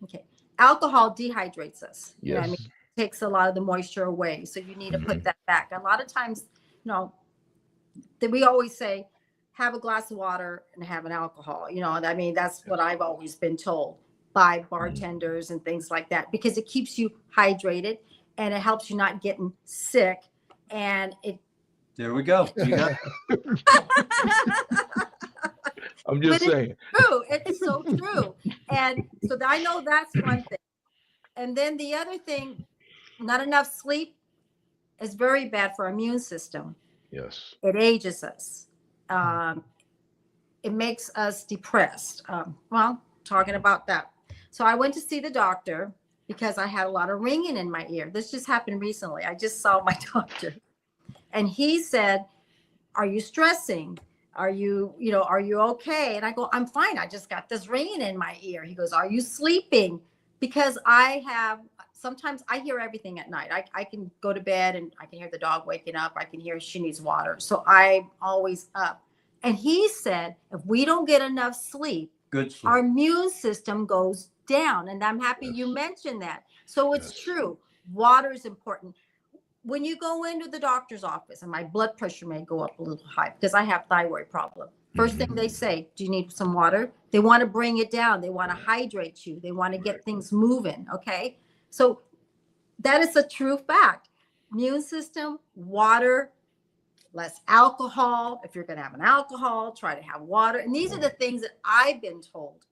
Okay. Alcohol dehydrates us. You know what I mean? It takes a lot of the moisture away. So you need to put that back. A lot of times, that we always say, have a glass of water and have an alcohol. I mean, that's what I've always been told by bartenders and things like that, because it keeps you hydrated and it helps you not getting sick. And there we go. You got I'm just saying. It's true. It's so true. And so I know that's one thing. And then the other thing, not enough sleep is very bad for our immune system. Yes. It ages us. It makes us depressed. Talking about that. So I went to see the doctor because I had a lot of ringing in my ear. This just happened recently. I just saw my doctor. And he said, are you stressing? are you, you know, are you okay? And I go, I'm fine. I just got this ringing in my ear. He goes, are you sleeping? Because sometimes I hear everything at night. I can go to bed and I can hear the dog waking up. I can hear she needs water. So I'm always up. And he said, if we don't get enough sleep, our immune system goes down. And I'm happy you mentioned that. So it's true. Water is important. When you go into the doctor's office, and my blood pressure may go up a little high because I have thyroid problem. First thing they say, do you need some water? They want to bring it down. They want to hydrate you. They want to get things moving. Okay. So that is a true fact. Immune system, water, less alcohol. If you're going to have an alcohol, try to have water. And these are the things that I've been told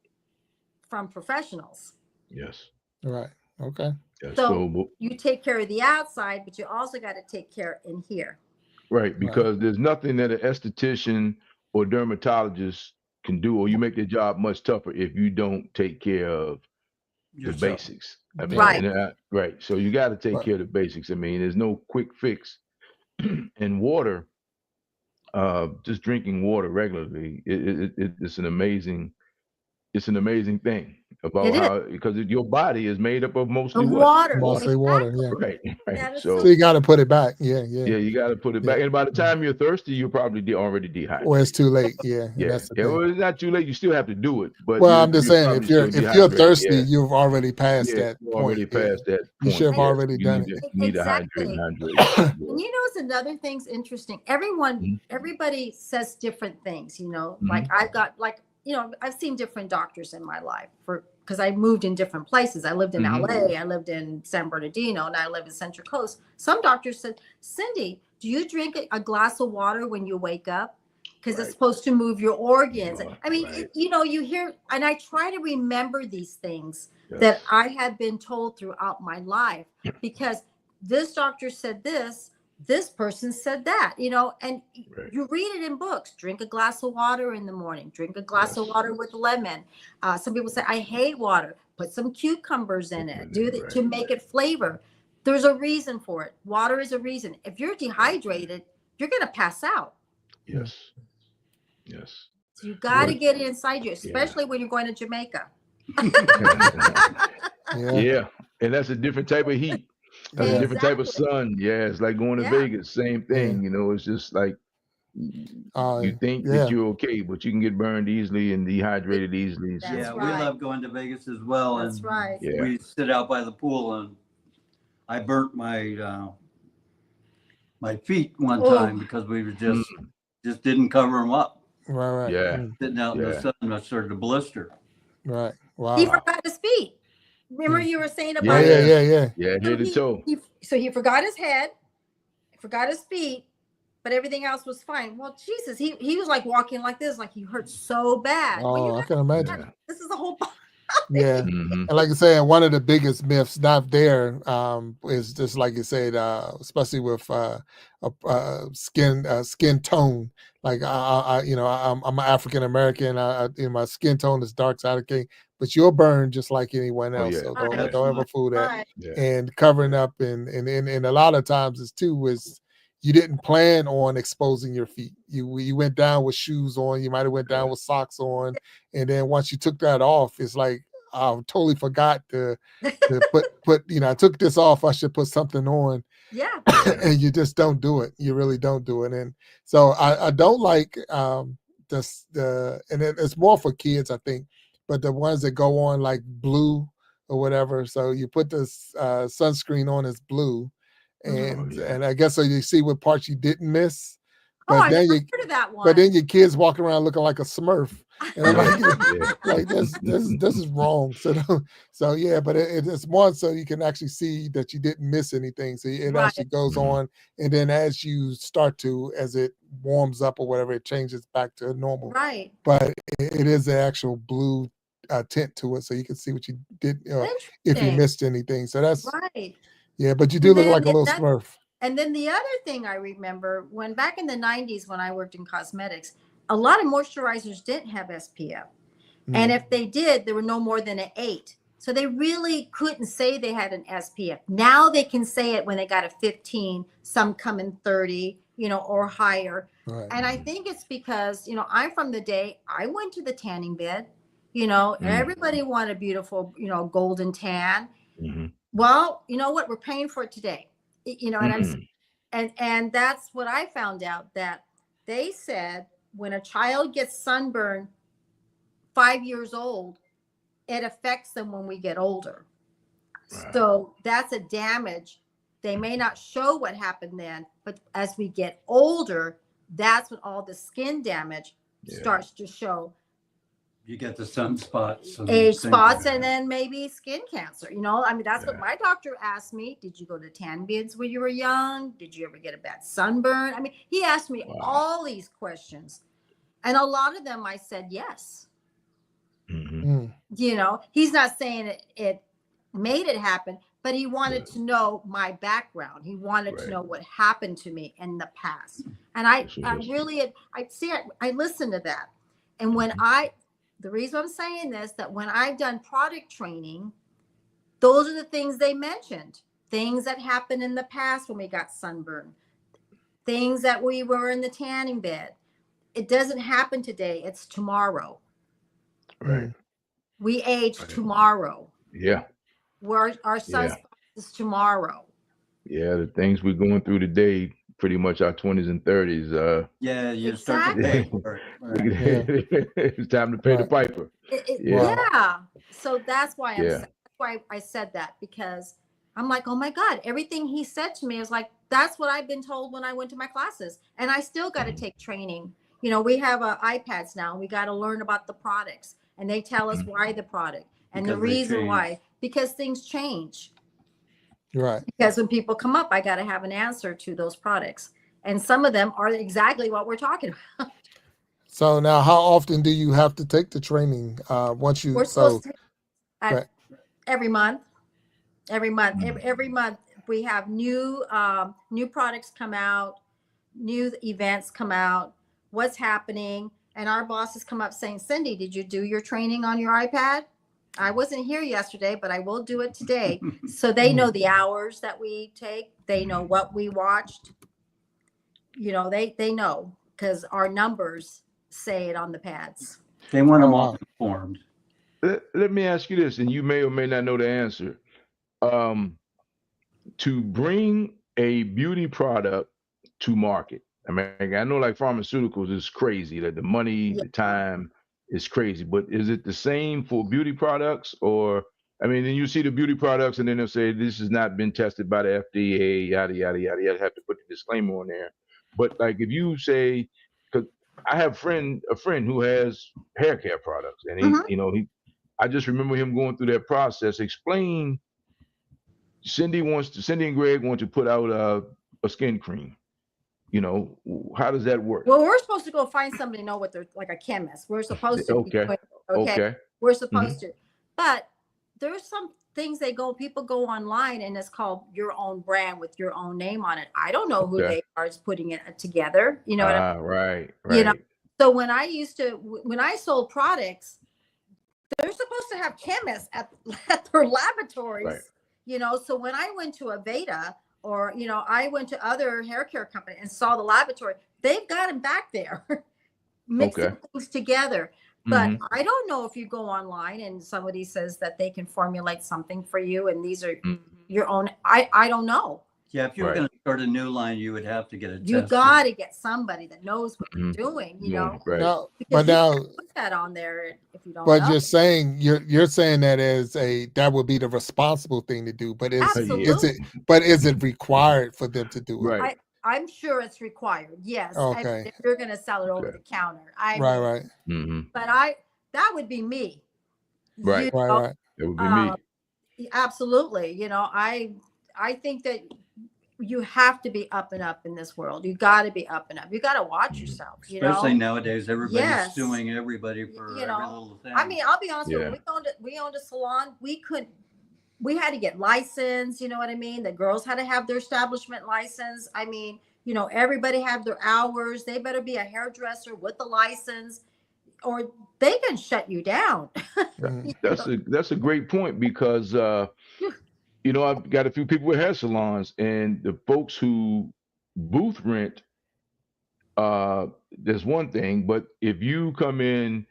from professionals. Yes. Right. Okay. Yes. So you take care of the outside, but you also got to take care in here. Right. Because there's nothing that an esthetician or dermatologist can do, or you make their job much tougher if you don't take care of the basics. I mean, right. So you got to take care of the basics. I mean, there's no quick fix. And water, just drinking water regularly, it's an amazing thing about how, because your body is made up of mostly water. Mostly water, yeah. Right. So you got to put it back. Yeah, you got to put it back. And by the time you're thirsty, you're probably already dehydrated. Well, it's too late. Yeah. That's the thing. Well, it's not too late. You still have to do it. But well, I'm just saying, if you're thirsty, you've already passed that point. Already passed that point. You should have already done it. You need to hydrate. And you know, it's another thing's interesting. Everybody says different things. You know, like I've got I've seen different doctors in my life because I moved in different places. I lived in LA, I lived in San Bernardino, and I live in Central Coast. Some doctors said, Cindy, do you drink a glass of water when you wake up? Because it's supposed to move your organs. I mean, you hear, and I try to remember these things that I have been told throughout my life, because this doctor said this person said that, and you read it in books. Drink a glass of water in the morning. Drink a glass of water with lemon. Some people say, I hate water. Put some cucumbers in it. Do that to make it flavor. There's a reason for it. Water is a reason. If you're dehydrated, you're going to pass out. Yes. So you got to get it inside you, especially when you're going to Jamaica. And that's a different type of heat. That's a different type of sun. Yeah, it's like going to Vegas. Same thing. It's just like you think that you're okay, but you can get burned easily and dehydrated easily. So. We love going to Vegas as well. That's right. We sit out by the pool, and I burnt my my feet one time because we were just didn't cover them up. Right. Yeah. Sitting out in the sun, I started to blister. Right. Wow. He forgot his feet. Remember you were saying about Yeah, head to toe. So he forgot his head, forgot his feet, but everything else was fine. Well, Jesus, he was like walking like this, like he hurt so bad. Oh, I can imagine. This is the whole body. Yeah. And like I said, one of the biggest myths not there is just like you said, especially with skin tone. Like I'm an African American. My skin tone is dark side of king, but you'll burn just like anyone else. So don't ever fool that. And covering up and a lot of times is you didn't plan on exposing your feet. You went down with shoes on. You might have went down with socks on, and then once you took that off, it's like I totally forgot to put. I took this off. I should put something on. Yeah. And you just don't do it. You really don't do it. And so I don't like and it's more for kids, I think, but the ones that go on like blue or whatever. So you put this sunscreen on as blue. And I guess so you see what parts you didn't miss. But I never heard of that one. But then your kids walking around looking like a Smurf. And I'm like this is wrong. So yeah, but it's more so you can actually see that you didn't miss anything. So it actually goes on, and then as it warms up or whatever, it changes back to normal. Right. But it is the actual blue tint to it, so you can see what you did if you missed anything. So that's right. Yeah, but you do look like a little Smurf. And then the other thing I remember, when back in the 90s when I worked in cosmetics, a lot of moisturizers didn't have SPF. And if they did, there were no more than an 8. So they really couldn't say they had an SPF. Now they can say it when they got a 15, some come in 30. or higher. Right. And I think it's because, I'm from the day I went to the tanning bed, everybody wanted beautiful, golden tan. Mm-hmm. Well, you know what? We're paying for it today. And Mm-hmm. and that's what I found out, that they said when a child gets sunburned 5 years old, it affects them when we get older. Wow. So that's a damage. They may not show what happened then, but as we get older, that's when all the skin damage starts to show. You get the sunspots, Age spots, and then maybe skin cancer. I mean, that's what my doctor asked me. Did you go to tan beds when you were young? Did you ever get a bad sunburn? I mean, he asked me all these questions, and a lot of them I said yes. Mm-hmm. He's not saying it made it happen, but he wanted to know my background. He wanted to know what happened to me in the past. And I listened to that. And when the reason I'm saying this, that when I've done product training, those are the things they mentioned. Things that happened in the past when we got sunburned. Things that we were in the tanning bed. It doesn't happen today. It's tomorrow. Right. We age tomorrow. Yeah. Where our sunspot is tomorrow. Yeah, the things we're going through today, pretty much our 20s and 30s. You start to pay for it. It's time to pay the piper. So that's why that's why I said that, because I'm like, oh my God, everything he said to me is like, that's what I've been told when I went to my classes. And I still got to take training. We have iPads now, and we got to learn about the products, and they tell us why the product and the reason why, because things change. Right. Because when people come up, I got to have an answer to those products. And some of them are exactly what we're talking about. So now, how often do you have to take the training? Once you, we're supposed to every month. Every month we have new products come out, new events come out, what's happening. And our bosses come up saying, Cindy, did you do your training on your iPad? I wasn't here yesterday, but I will do it today. So they know the hours that we take. They know what we watched. They know, because our numbers say it on the pads. They want them all informed. Let me ask you this, and you may or may not know the answer. To bring a beauty product to market, I mean, I know like pharmaceuticals is crazy, that the money, the time is crazy, but is it the same for beauty products? Or, I mean, then you see the beauty products and then they'll say, this has not been tested by the FDA, yada, yada, yada. You have to put the disclaimer on there. But like if you say, because I have a friend who has hair care products, and I just remember him going through that process. Explain, Cindy and Greg want to put out a skin cream. How does that work? Well, we're supposed to go find somebody know what they're, like a chemist. We're supposed to be doing, okay. We're supposed to. But there's some things people go online, and it's called your own brand with your own name on it. I don't know who they are putting it together. You know what I mean? Right. So when I sold products, they're supposed to have chemists at their laboratories. Right. So when I went to Aveda, or, I went to other hair care company and saw the laboratory, they've got them back there mixing things together. But I don't know if you go online and somebody says that they can formulate something for you, and these are your own. I don't know. Yeah, if you were going to start a new line, you would have to get it. You got to get somebody that knows what they're doing. Right. Now, but now put that on there if you don't. But know. you're saying that that would be the responsible thing to do. But is it required for them to do it? Right. I'm sure it's required. Yes. Okay. If you're going to sell it over the counter, right. But that would be me. Right. Right. That would be me. Absolutely. I think that you have to be up and up in this world. You got to be up and up. You got to watch yourself. Especially nowadays, everybody's suing everybody for every little thing. I mean, I'll be honest with you. We owned a salon. We had to get licensed. You know what I mean? The girls had to have their establishment license. I mean, everybody have their hours. They better be a hairdresser with a license, or they can shut you down. That's a great point, because I've got a few people with hair salons, and the folks who booth rent there's one thing. But if you come in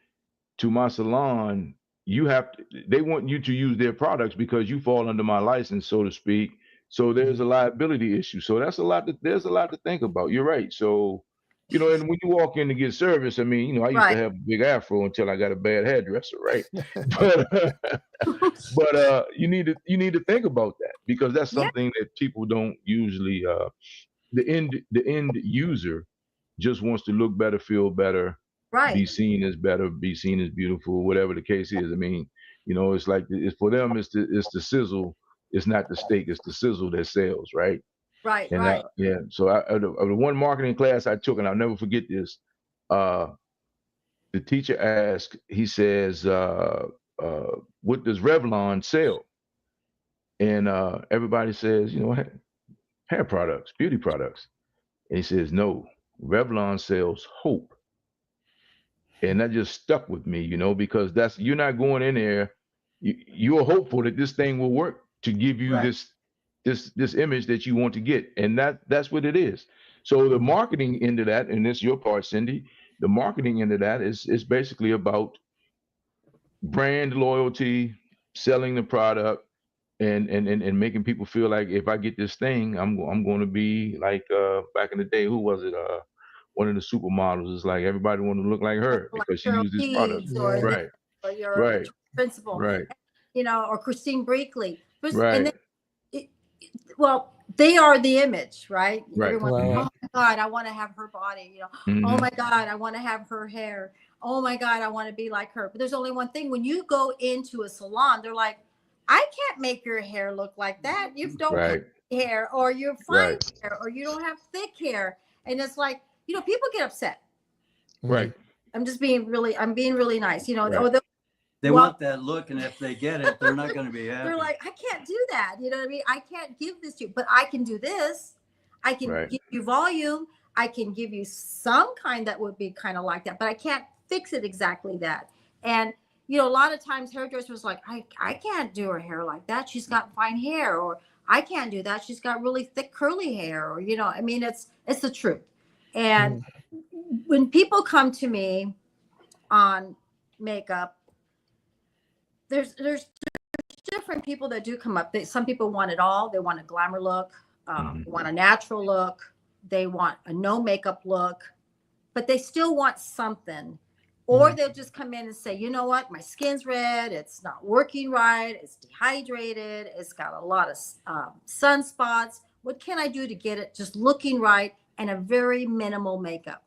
to my salon, they want you to use their products because you fall under my license, so to speak. So there's a liability issue. So there's a lot to think about. You're right. So, and when you walk in to get service, I mean, I used to Right. have a big afro until I got a bad hairdresser, right? But you need to think about that, because that's Yeah. something that people don't usually the end user just wants to look better, feel better, be Right. seen as better, be seen as beautiful, whatever the case is. I mean, it's like it's for them. It's the sizzle. It's not the steak. It's the sizzle that sells, right? Right. And Right. yeah. So the one marketing class I took, and I'll never forget this. Uh, the teacher asked. He says, "What does Revlon sell?" And everybody says, hair products, beauty products. And he says, "No, Revlon sells hope." And that just stuck with me, because you're not going in there. You're hopeful that this thing will work to give you Right. this image that you want to get, and that's what it is. So the marketing into that, and this your part, Cindy. The marketing into that is basically about brand loyalty, selling the product, and making people feel like, if I get this thing, I'm going to be like back in the day. Who was it? One of the supermodels is like, everybody want to look like her Like because she Carol used this product. Keys or this, Right, or your right, principal, right, or Christine Brinkley. And then, right, it, well, they are the image, right? right. Everyone, Mm-hmm. oh my God, I want to have her body. Oh my God, I want to have her hair. Oh my God, I want to be like her. But there's only one thing. When you go into a salon, they're like, I can't make your hair look like that. You don't have Right, hair, or you're fine right, hair, or you don't have thick hair. And it's like, people get upset. right, I'm being really nice, right, or They well, want that look, and if they get it, they're not going to be happy. they're like, I can't do that. You know what I mean? I can't give this to you, but I can do this. I can right, give you volume. I can give you some kind that would be kind of like that, but I can't fix it exactly that. And, a lot of times hairdressers like, I can't do her hair like that. She's got fine hair, or I can't do that. She's got really thick curly hair, or, I mean, it's the truth. And when people come to me on makeup, there's different people that do come up. Some people want it all. They want a glamour look, they want a natural look, they want a no makeup look, but they still want something. Or they'll just come in and say, you know what, my skin's red, it's not working right, it's dehydrated, it's got a lot of sunspots. What can I do to get it just looking right and a very minimal makeup?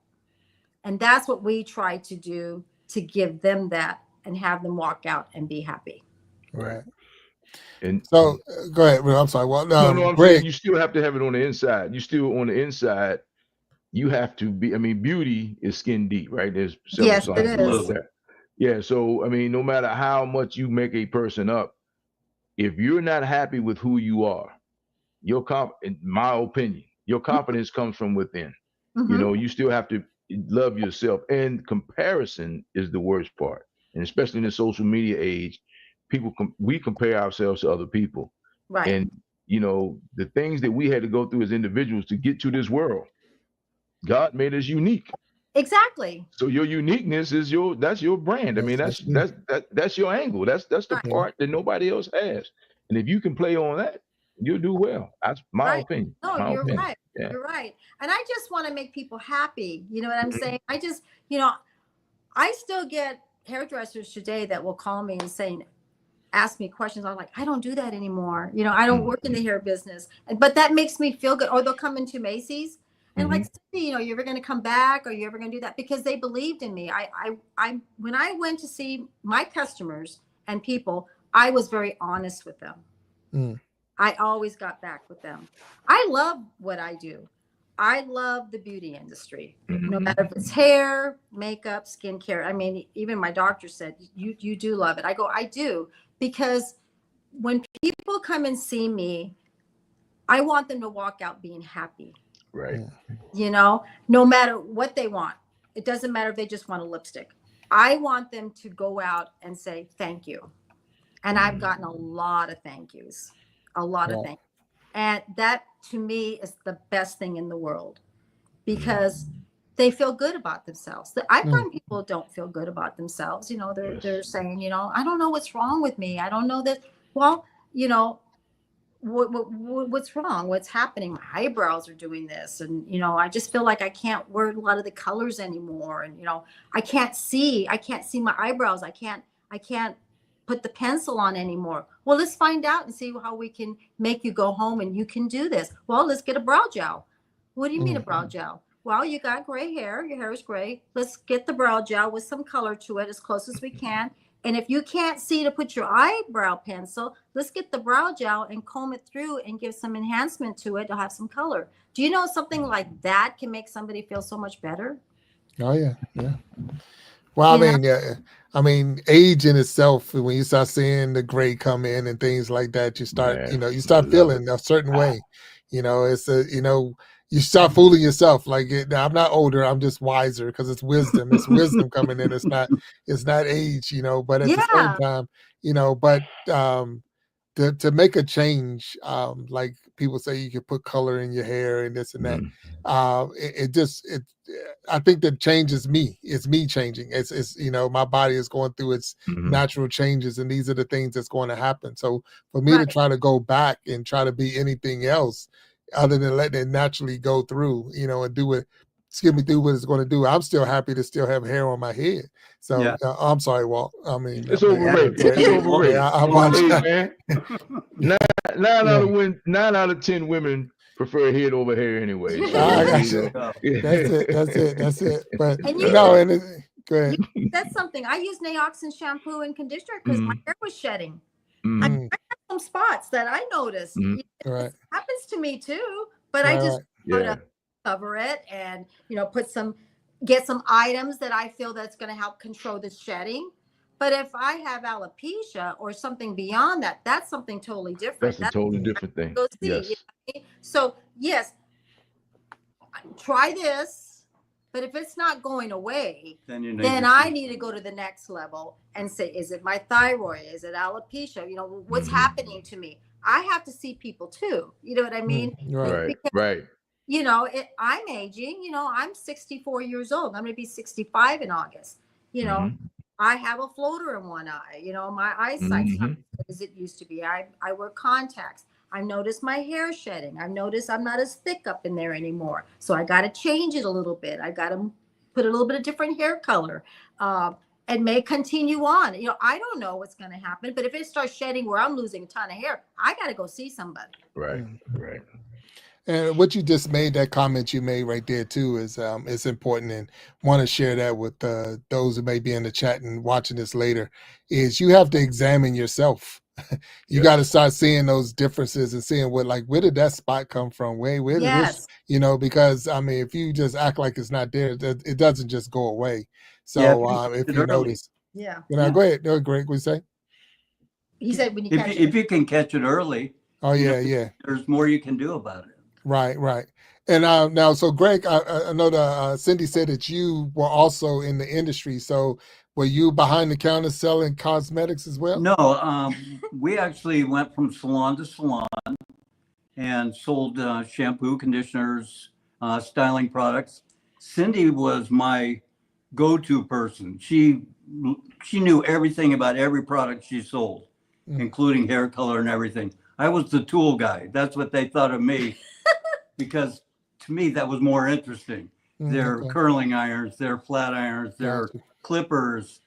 And that's what we try to do, to give them that and have them walk out and be happy. Right. And So go ahead. I'm sorry. Well, no, I'm Greg. saying you still have to have it on the inside. You still on the inside. You have to be. I mean, beauty is skin deep, right? There's several Yes, it sciences about is. that. Yeah. So I mean, no matter how much you make a person up, if you're not happy with who you are, in my opinion, your confidence comes from within. You still have to love yourself. And comparison is the worst part. And especially in the social media age, we compare ourselves to other people. Right. And the things that we had to go through as individuals to get to this world, God made us unique. Exactly. So your uniqueness is that's your brand. I mean, that's your angle. That's the Right. part that nobody else has. And if you can play on that, you'll do well. That's my Right. opinion. No, My you're opinion. right. Yeah. You're right. And I just want to make people happy. You know what I'm saying? I just, I still get hairdressers today that will call me and say, ask me questions. I'm like, I don't do that anymore. I don't work in the hair business, but that makes me feel good. Or they'll come into Macy's and like, you're ever going to come back? Or you ever going to do that? Because they believed in me. I when I went to see my customers and people, I was very honest with them. I always got back with them. I love what I do. I love the beauty industry, no matter if it's hair, makeup, skincare. I mean, even my doctor said, you do love it. I go, I do. Because when people come and see me, I want them to walk out being happy. Right. No matter what they want. It doesn't matter if they just want a lipstick. I want them to go out and say, thank you. And I've gotten a lot of thank yous, a lot of thank yous. And that to me is the best thing in the world, because they feel good about themselves. I find people don't feel good about themselves. You know, they're saying, you know, I don't know what's wrong with me. I don't know that. Well, you know, what's wrong? What's happening? My eyebrows are doing this, and you know, I just feel like I can't wear a lot of the colors anymore, and you know, I can't see my eyebrows. I can't put the pencil on anymore. Well, let's find out and see how we can make you go home and you can do this. Well, let's get a brow gel. What do you mean a brow gel? Well, you got gray hair. Your hair is gray. Let's get the brow gel with some color to it as close as we can. And if you can't see to put your eyebrow pencil, let's get the brow gel and comb it through and give some enhancement to it to have some color. Do you know something like that can make somebody feel so much better? Oh yeah, yeah. Well, I mean, age in itself, when you start seeing the gray come in and things like that, you start, Man, you know, you start feeling a certain way. You know, you start fooling yourself. Like, now, I'm not older, I'm just wiser because it's wisdom. It's wisdom coming in. It's not age, you know. But at the same time, you know, to make a change, like people say, you can put color in your hair and this and that. I think that changes me. It's me changing. It's you know, my body is going through its natural changes, and these are the things that's going to happen. So for me to try to go back and try to be anything else other than letting it naturally go through, you know, and do what it's going to do. I'm still happy to still have hair on my head. So I'm sorry, Walt. I mean, it's overrated. It's overrated. Hey, man. Nine out of 10 women prefer head over hair anyway. So, I got you. That's it. But go ahead. That's something. I use Naoxin shampoo and conditioner because my hair was shedding. I have some spots that I noticed. It happens to me too, but I just want to cover it and, you know, get some items that I feel that's going to help control the shedding. But if I have alopecia or something beyond that, that's something totally different. That's a totally different thing. Go see, yes. You know what I mean? So yes, try this, but if it's not going away, then I need to go to the next level and say, is it my thyroid? Is it alopecia? You know, what's happening to me? I have to see people too. You know what I mean? Right. You know, I'm aging. You know, I'm 64 years old. I'm going to be 65 in August. You know, I have a floater in one eye. You know, my eyesight's not as good as it used to be. I wear contacts. I noticed my hair shedding. I've noticed I'm not as thick up in there anymore. So I got to change it a little bit. I got to put a little bit of different hair color and may continue on. You know, I don't know what's going to happen, but if it starts shedding where I'm losing a ton of hair, I got to go see somebody. Right. And what you just made, that comment you made right there too, is important, and want to share that with those who may be in the chat and watching this later. Is you have to examine yourself. You got to start seeing those differences and seeing where did that spot come from? Where did this, you know, because I mean, if you just act like it's not there, it doesn't just go away. So if you notice, go ahead. No, Greg, what you say? He said when if you can catch it early. Oh yeah. There's more you can do about it. Right. And now, so Greg, I know that Cindy said that you were also in the industry. So were you behind the counter selling cosmetics as well? No, we actually went from salon to salon and sold shampoo, conditioners, styling products. Cindy was my go-to person. She knew everything about every product she sold, including hair color and everything. I was the tool guy. That's what they thought of me. Because to me, that was more interesting. Their curling irons, their flat irons, their clippers.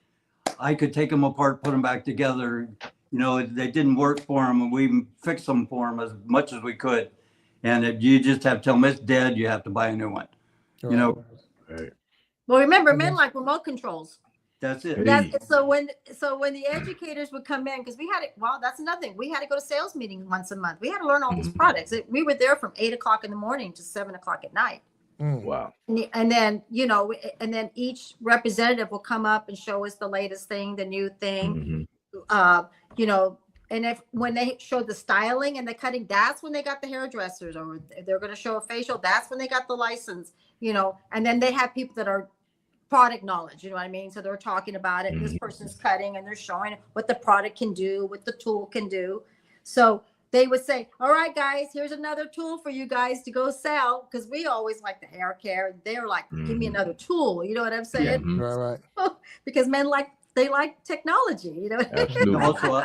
I could take them apart, put them back together. You know, they didn't work for them, and we fixed them for them as much as we could. And you just have to tell them it's dead. You have to buy a new one. You know. Right. Well, remember, men like remote controls. That's it. So when the educators would come in, because that's another thing. We had to go to sales meetings once a month. We had to learn all these products. We were there from 8 o'clock in the morning to 7 o'clock at night. Wow. And then, you know, each representative will come up and show us the latest thing, the new thing, you know, and when they show the styling and the cutting, that's when they got the hairdressers, or they're going to show a facial. That's when they got the license, you know, and then they have people that are product knowledge, you know what I mean? So they're talking about it. This person's cutting and they're showing what the product can do, what the tool can do. So they would say, all right, guys, here's another tool for you guys to go sell. Because we always like the hair care. They're like, give me another tool. You know what I'm saying? Right. Because men they like technology, you know. Absolutely.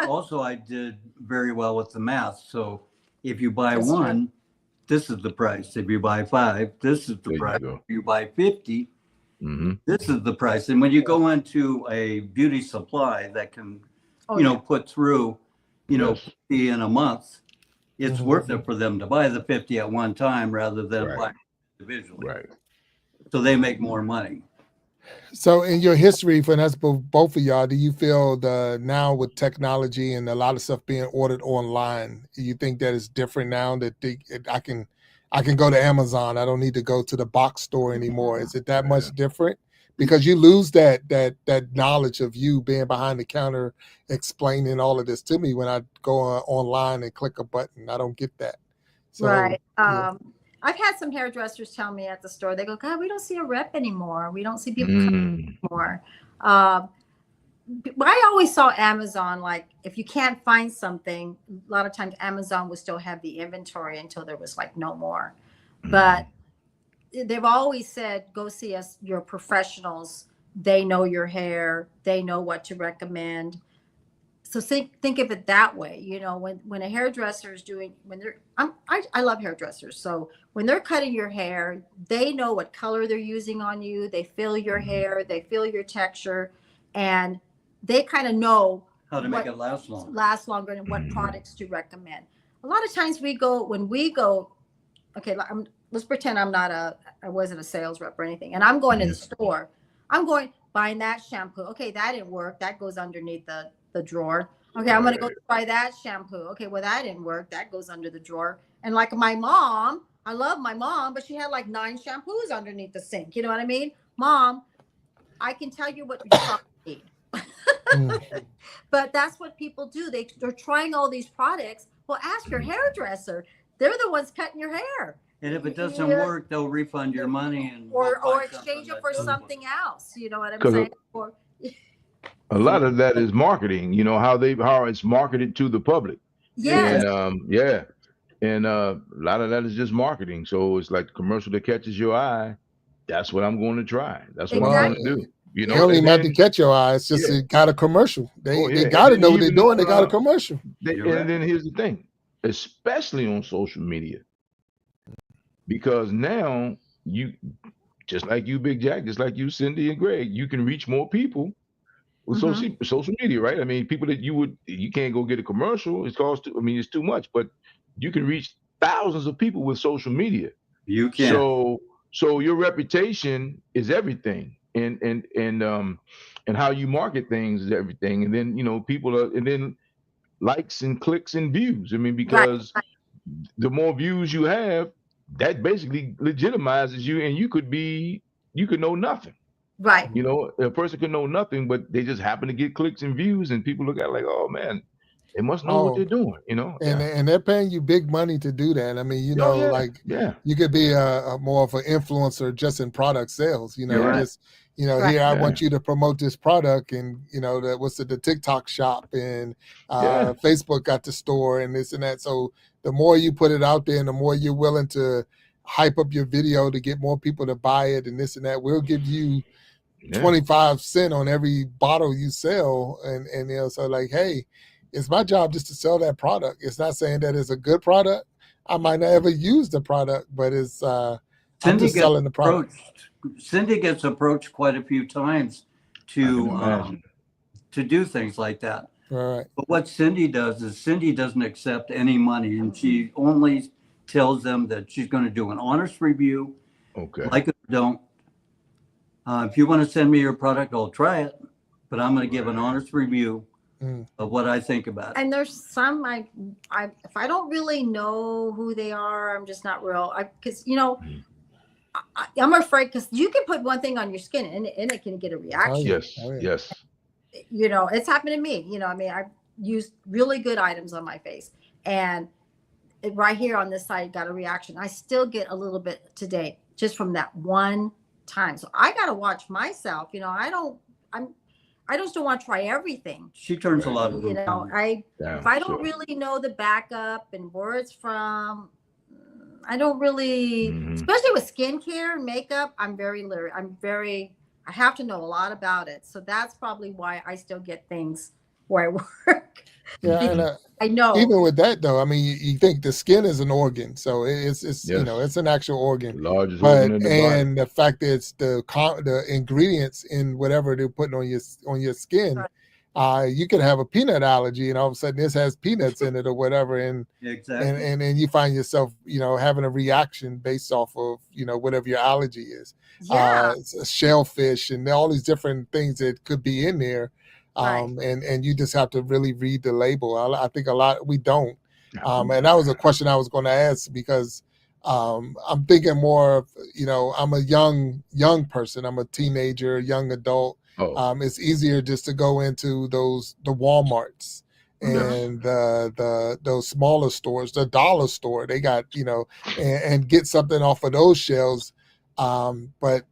Also, I did very well with the math. So if you buy That's one, this is the price. If you buy 5, this is the There you price. go. If you buy 50, Mm-hmm. this is the price. And when you go into a beauty supply that can, put through, Yes. 50 in a month, it's worth it for them to buy the 50 at one time rather than Right. buy individually. Right. So they make more money. So in your history, for us, both of y'all, do you feel now with technology and a lot of stuff being ordered online, do you think that it's different now that I can go to Amazon? I don't need to go to the box store anymore. Is it that much different? Because you lose that knowledge of you being behind the counter explaining all of this to me when I go online and click a button. I don't get that. So, right. I've had some hairdressers tell me at the store, they go, God, we don't see a rep anymore. We don't see people coming anymore. I always saw Amazon, like if you can't find something, a lot of times Amazon would still have the inventory until there was like no more. But they've always said, go see your professionals. They know your hair. They know what to recommend. So think of it that way. When a hairdresser is doing, I love hairdressers. So when they're cutting your hair, they know what color they're using on you. They feel your hair, they feel your texture, and they kind of know how to make it last longer and what products to recommend. A lot of times when we go, okay, let's pretend I wasn't a sales rep or anything, and I'm going to the store. I'm buying that shampoo. Okay, that didn't work. That goes underneath the drawer. Okay, I'm gonna go try that shampoo. Okay, well that didn't work. That goes under the drawer. And like my mom, I love my mom, but she had like 9 shampoos underneath the sink. You know what I mean? Mom, I can tell you what you probably need. But that's what people do. They're trying all these products. Well, ask your hairdresser. They're the ones cutting your hair. And if it doesn't work, they'll refund your money or exchange it for something else. You know what I'm saying? A lot of that is marketing, how it's marketed to the public. Yes. And and a lot of that is just marketing. So it's like the commercial that catches your eye. That's what I'm going to try. That's what I'm going to do. You don't even have to catch your eye. It's just it got a commercial. They got to know what they're doing. They got a commercial. And then here's the thing, especially on social media, because now you, just like you, Big Jack, just like you, Cindy and Greg, you can reach more people with social media, right? I mean, people that you can't go get a commercial. It's too much, but you can reach thousands of people with social media. You can. So your reputation is everything, and how you market things is everything. And then and then likes and clicks and views. I mean, because the more views you have, that basically legitimizes you, and you could know nothing. Right. A person could know nothing, but they just happen to get clicks and views, and people look at it like, oh man, they must know what they're doing, And they're paying you big money to do that. I mean, you could be a more of an influencer just in product sales, here I want you to promote this product, and the TikTok shop, and Facebook got the store and this and that. So the more you put it out there and the more you're willing to hype up your video to get more people to buy it and this and that, we'll give you 25 cents on every bottle you sell. And so like, hey, it's my job just to sell that product. It's not saying that it's a good product. I might not ever use the product, but it's I'm just selling the product. Cindy gets approached quite a few times to do things like that. Right. But what Cindy does is Cindy doesn't accept any money, and she only tells them that she's going to do an honest review. Okay. Like it or don't. If you want to send me your product, I'll try it, but I'm going to give an honest review of what I think about it. And there's some if I don't really know who they are, I'm just not real. Because I'm afraid, because you can put one thing on your skin and it can get a reaction. Yes. It's happened to me. I've used really good items on my face, and right here on this side got a reaction. I still get a little bit today just from that one time. So I got to watch myself. I just don't want to try everything. She turns a lot of You know, if I don't really know the backup and where it's from, I don't really, especially with skincare and makeup, I'm very leery. I have to know a lot about it. So that's probably why I still get things where I work. Yeah, and I know. Even with that though, I mean, you think the skin is an organ, so it's you know, it's an actual organ. The largest But organ in the body. and the fact that it's the ingredients in whatever they're putting on your skin, you could have a peanut allergy, and all of a sudden this has peanuts in it or whatever, and Exactly. and you find yourself, you know, having a reaction based off of, you know, whatever your allergy is. Yeah. Shellfish and all these different things that could be in there. And you just have to really read the label. I think a lot we don't. And that was a question I was going to ask because I'm thinking more of, you know, I'm a young person. I'm a teenager, young adult. It's easier just to go into the Walmarts and those smaller stores, the dollar store. They got, you know, and get something off of those shelves. But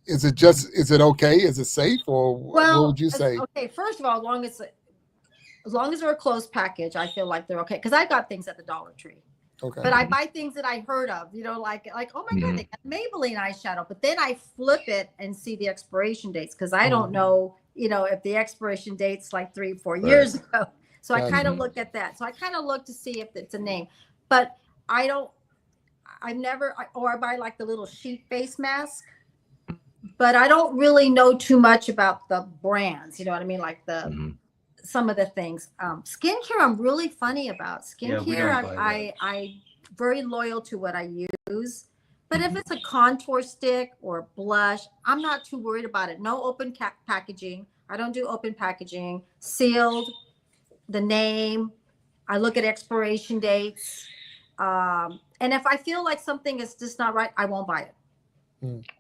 is it okay? Is it safe, or what would you say? Okay, first of all, as long as they're a closed package, I feel like they're okay. Because I got things at the Dollar Tree. Okay. But I buy things that I heard of, you know, like oh my God, they got Maybelline eyeshadow. But then I flip it and see the expiration dates because I don't know, you know, if the expiration date's like 3-4 years ago. So I kind of look at that. So I kind of look to see if it's a name. But I buy like the little sheet face mask. But I don't really know too much about the brands, you know what I mean? Like some of the things. Skincare, I'm really funny about. Skincare, I very loyal to what I use. But if it's a contour stick or blush, I'm not too worried about it. No open packaging. I don't do open packaging. Sealed, the name. I look at expiration dates. And if I feel like something is just not right, I won't buy it.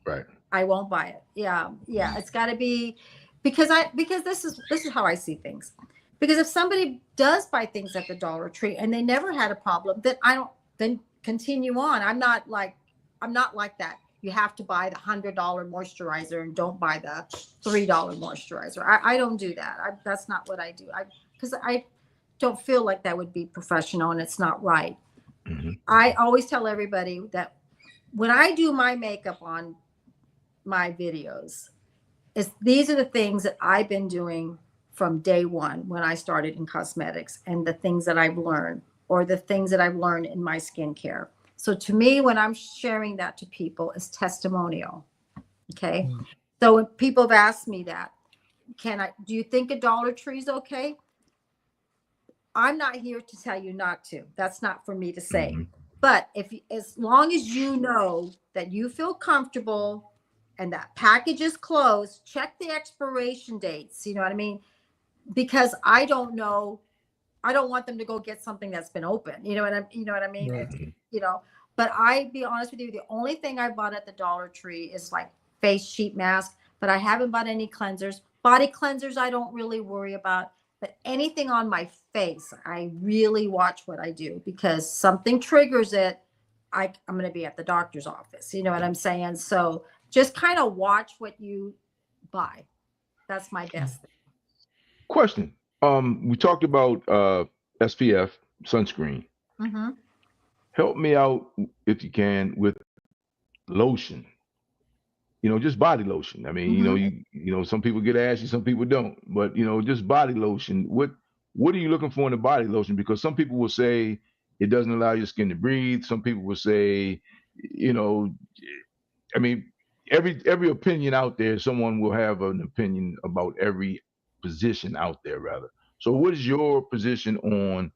Right. I won't buy it. Yeah. It's got to be because this is how I see things. Because if somebody does buy things at the Dollar Tree and they never had a problem, then continue on. I'm not like that. You have to buy the $100 moisturizer and don't buy the $3 moisturizer. I don't do that. That's not what I do. Because I don't feel like that would be professional and it's not right. I always tell everybody that when I do my makeup on my videos, these are the things that I've been doing from day one when I started in cosmetics, and the things that I've learned or the things that I've learned in my skincare. So to me, when I'm sharing that to people, it's testimonial. Okay. So when people have asked me that, do you think a Dollar Tree is okay? I'm not here to tell you not to. That's not for me to say. But as long as you know that you feel comfortable and that package is closed, check the expiration dates. You know what I mean? Because I don't know. I don't want them to go get something that's been open. You know what I mean? Right. You know, but I be honest with you, the only thing I bought at the Dollar Tree is like face sheet mask, but I haven't bought any cleansers. Body cleansers, I don't really worry about. But anything on my face, I really watch what I do because something triggers it. I'm going to be at the doctor's office. You know what I'm saying? So just kind of watch what you buy. That's my best thing. Question. We talked about SPF sunscreen. Help me out if you can with lotion. You know, just body lotion. I mean, you know, some people get ashy, some people don't. But you know, just body lotion. What are you looking for in a body lotion? Because some people will say it doesn't allow your skin to breathe. Some people will say, you know, I mean, every opinion out there, someone will have an opinion about every position out there, rather. So, what is your position on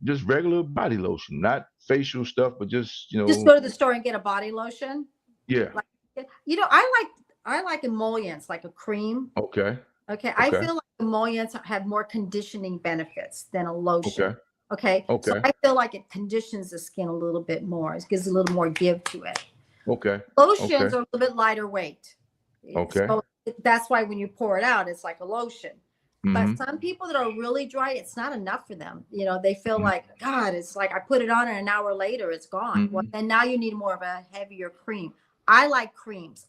just regular body lotion, not facial stuff, but just just go to the store and get a body lotion? Yeah. Like, you know, I like emollients, like a cream. Okay. I feel like emollients have more conditioning benefits than a lotion. Okay. So I feel like it conditions the skin a little bit more. It gives a little more give to it. Lotions are a little bit lighter weight. So that's why when you pour it out, it's like a lotion. But some people that are really dry, it's not enough for them. You know, they feel like, God, it's like I put it on and an hour later it's gone. Well, then now you need more of a heavier cream. I like creams.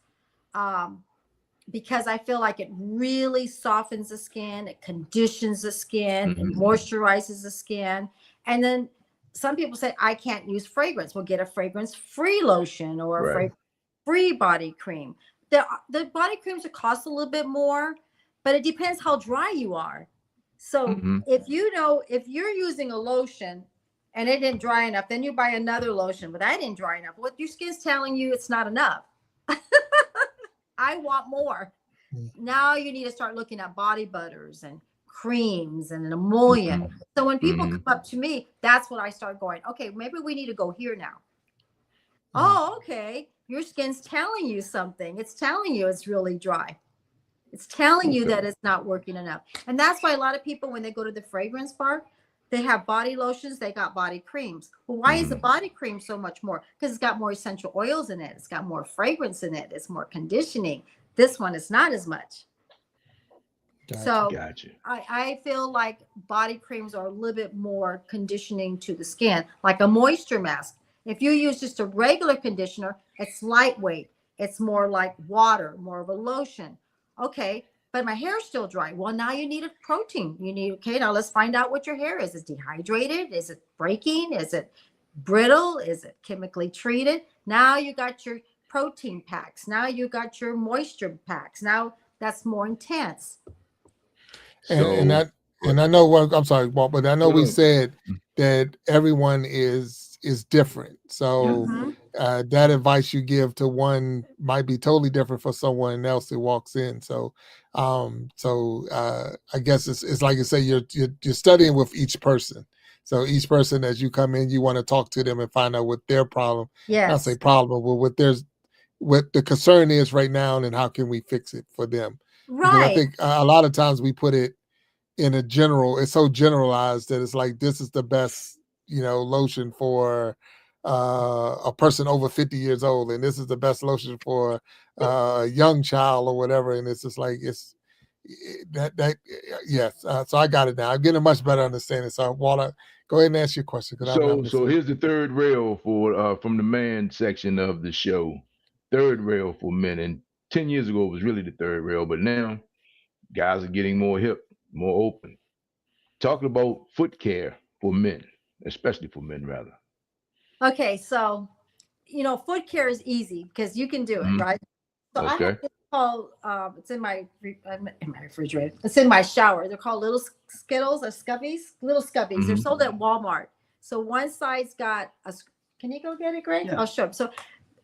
because I feel like it really softens the skin, it conditions the skin, it moisturizes the skin. And then some people say, I can't use fragrance. We'll get a fragrance-free lotion or a fragrance-free body cream. The body creams will cost a little bit more, but it depends how dry you are. So if you're using a lotion and it didn't dry enough, then you buy another lotion, but that didn't dry enough. What your skin's telling you, it's not enough. I want more. Now you need to start looking at body butters and creams and an emollient. So when people come up to me, that's when I start going, okay, maybe we need to go here now. Oh, okay. Your skin's telling you something. It's telling you it's really dry. It's telling you that it's not working enough. And that's why a lot of people, when they go to the fragrance bar, they have body lotions, they got body creams. Well, why is the body cream so much more? Because it's got more essential oils in it. It's got more fragrance in it. It's more conditioning. This one is not as much. So I feel like body creams are a little bit more conditioning to the skin, like a moisture mask. If you use just a regular conditioner, it's lightweight. It's more like water, more of a lotion. Okay, but my hair's still dry. Well, now you need a protein. You need, okay, now let's find out what your hair is. Is it dehydrated? Is it breaking? Is it brittle? Is it chemically treated? Now you got your protein packs. Now you got your moisture packs. Now that's more intense. And I know what, I'm sorry, Walt, but I know we said that everyone is different. So that advice you give to one might be totally different for someone else that walks in. So I guess it's like you say, you're studying with each person. So each person, as you come in, you want to talk to them and find out what their problem, not say problem, but what the concern is right now, and how can we fix it for them. Right. Because I think a lot of times we put it in a general, it's so generalized that it's like, this is the best, lotion for a person over 50 years old, and this is the best lotion for a young child or whatever. And it's just like, yes. So I got it now. I'm getting a much better understanding. So Walter, go ahead and ask your question. So here's the third rail for from the man section of the show. Third rail for men. And 10 years ago it was really the third rail, but now guys are getting more hip, more open. Talking about foot care for men, especially for men, rather. Okay, so foot care is easy because you can do it, right? So I have this called, it's in my refrigerator. It's in my shower. They're called little Skittles or Scubbies, little Scubbies. They're sold at Walmart. So one side's got can you go get it, Greg? Yeah. I'll show up. So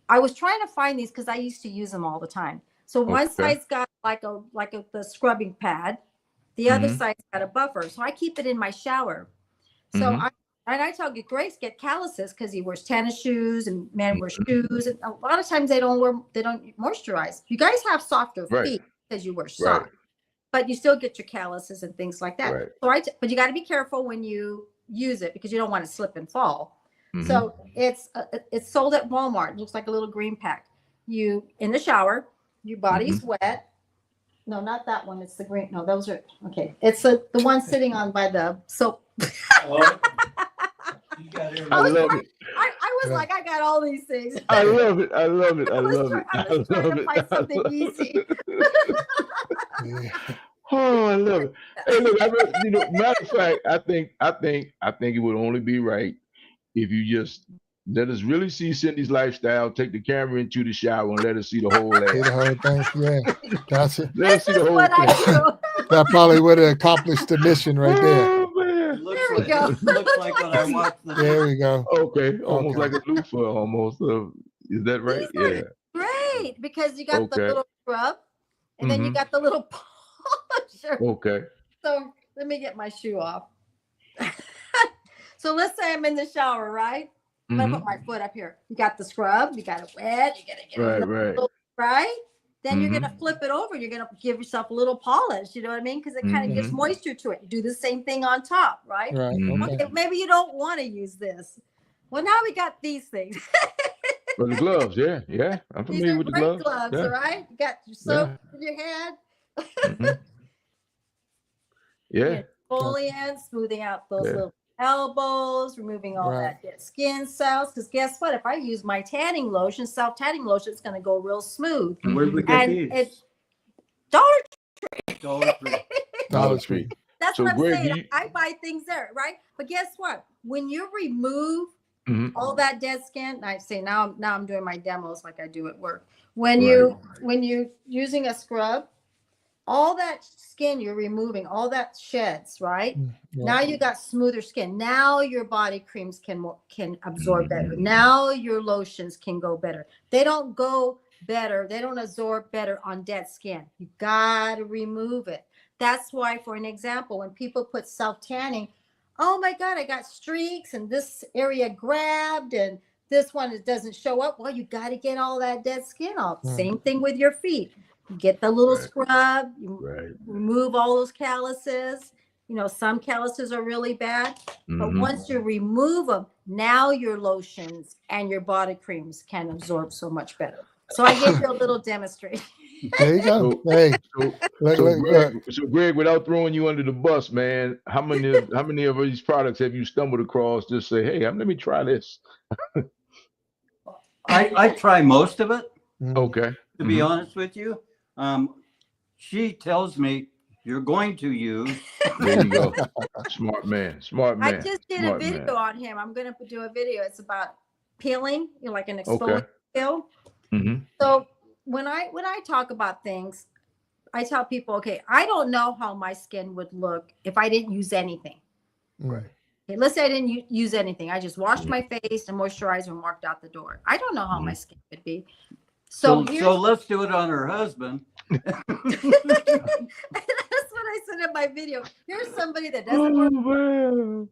I was trying to find these because I used to use them all the time. So one side's got the scrubbing pad. The other side's got a buffer. So I keep it in my shower. So I tell Grace, get calluses because he wears tennis shoes and men wear shoes. And a lot of times they don't moisturize. You guys have softer feet because you wear socks, but you still get your calluses and things like that. Right. So but you got to be careful when you use it because you don't want to slip and fall. So it's sold at Walmart. It looks like a little green pack. You in the shower, your body's wet. No, not that one. It's the green. No, those are okay. It's the one sitting on by the soap. I love it. I was like, I got all these things. I love it. I love it. I love it. I was trying to find something easy. Oh, I love it. Hey, look, matter of fact, I think it would only be right if you just let us really see Cindy's lifestyle. Take the camera into the shower and let us see the whole ass. See the whole thing, yeah. That's it. Let us see the whole thing. That probably would have accomplished the mission right there. Oh, man. There we go. Looks like when I watched the There we go. Okay, almost like a loofah, almost. Is that right? Yeah. Great, because you got the little scrub, and then you got the little polisher. Okay. So let me get my shoe off. So let's say I'm in the shower, right? I'm gonna put my foot up here. You got the scrub, you got it wet, you gotta get it right. Then you're gonna flip it over. You're gonna give yourself a little polish. You know what I mean? Because it kind of gives moisture to it. You do the same thing on top, right? Right. Okay, maybe you don't want to use this. Well, now we got these things. For the gloves, yeah. I'm familiar with the gloves. All right? You got your soap in your hand. Yeah. Exfoliant, smoothing out those little elbows, removing all that dead skin cells. Because guess what? If I use my tanning lotion, self-tanning lotion, it's going to go real smooth. Where do we get these? Dollar Tree. Dollar Tree. That's So, what I'm Greg, saying. I buy things there, right? But guess what? When you remove Mhm. all that dead skin, I say now I'm doing my demos like I do at work. When Right. you're using a scrub, all that skin you're removing, all that sheds, right? Yeah. Now you got smoother skin. Now your body creams can absorb better. Now your lotions can go better. They don't go better. They don't absorb better on dead skin. You got to remove it. That's why, for an example, when people put self-tanning, oh my God, I got streaks and this area grabbed and this one it doesn't show up. Well, you got to get all that dead skin off. Same thing with your feet. You get the little scrub, you remove all those calluses. You know, some calluses are really bad, but once you remove them, now your lotions and your body creams can absorb so much better. So I gave you a little demonstration. There you go. Hey, So Greg, without throwing you under the bus, man, how many of these products have you stumbled across? Just say, hey, let me try this. I try most of it. Okay. To be honest with you, she tells me you're going to use. There you go. Smart man. I just did a video on him. I'm going to do a video. It's about peeling, like an exfoliating peel. So when I talk about things, I tell people, okay, I don't know how my skin would look if I didn't use anything. Right. Okay, let's say I didn't use anything. I just washed my face and moisturizer and walked out the door. I don't know how my skin would be. So let's do it on her husband. That's what I said in my video. Here's somebody that doesn't work.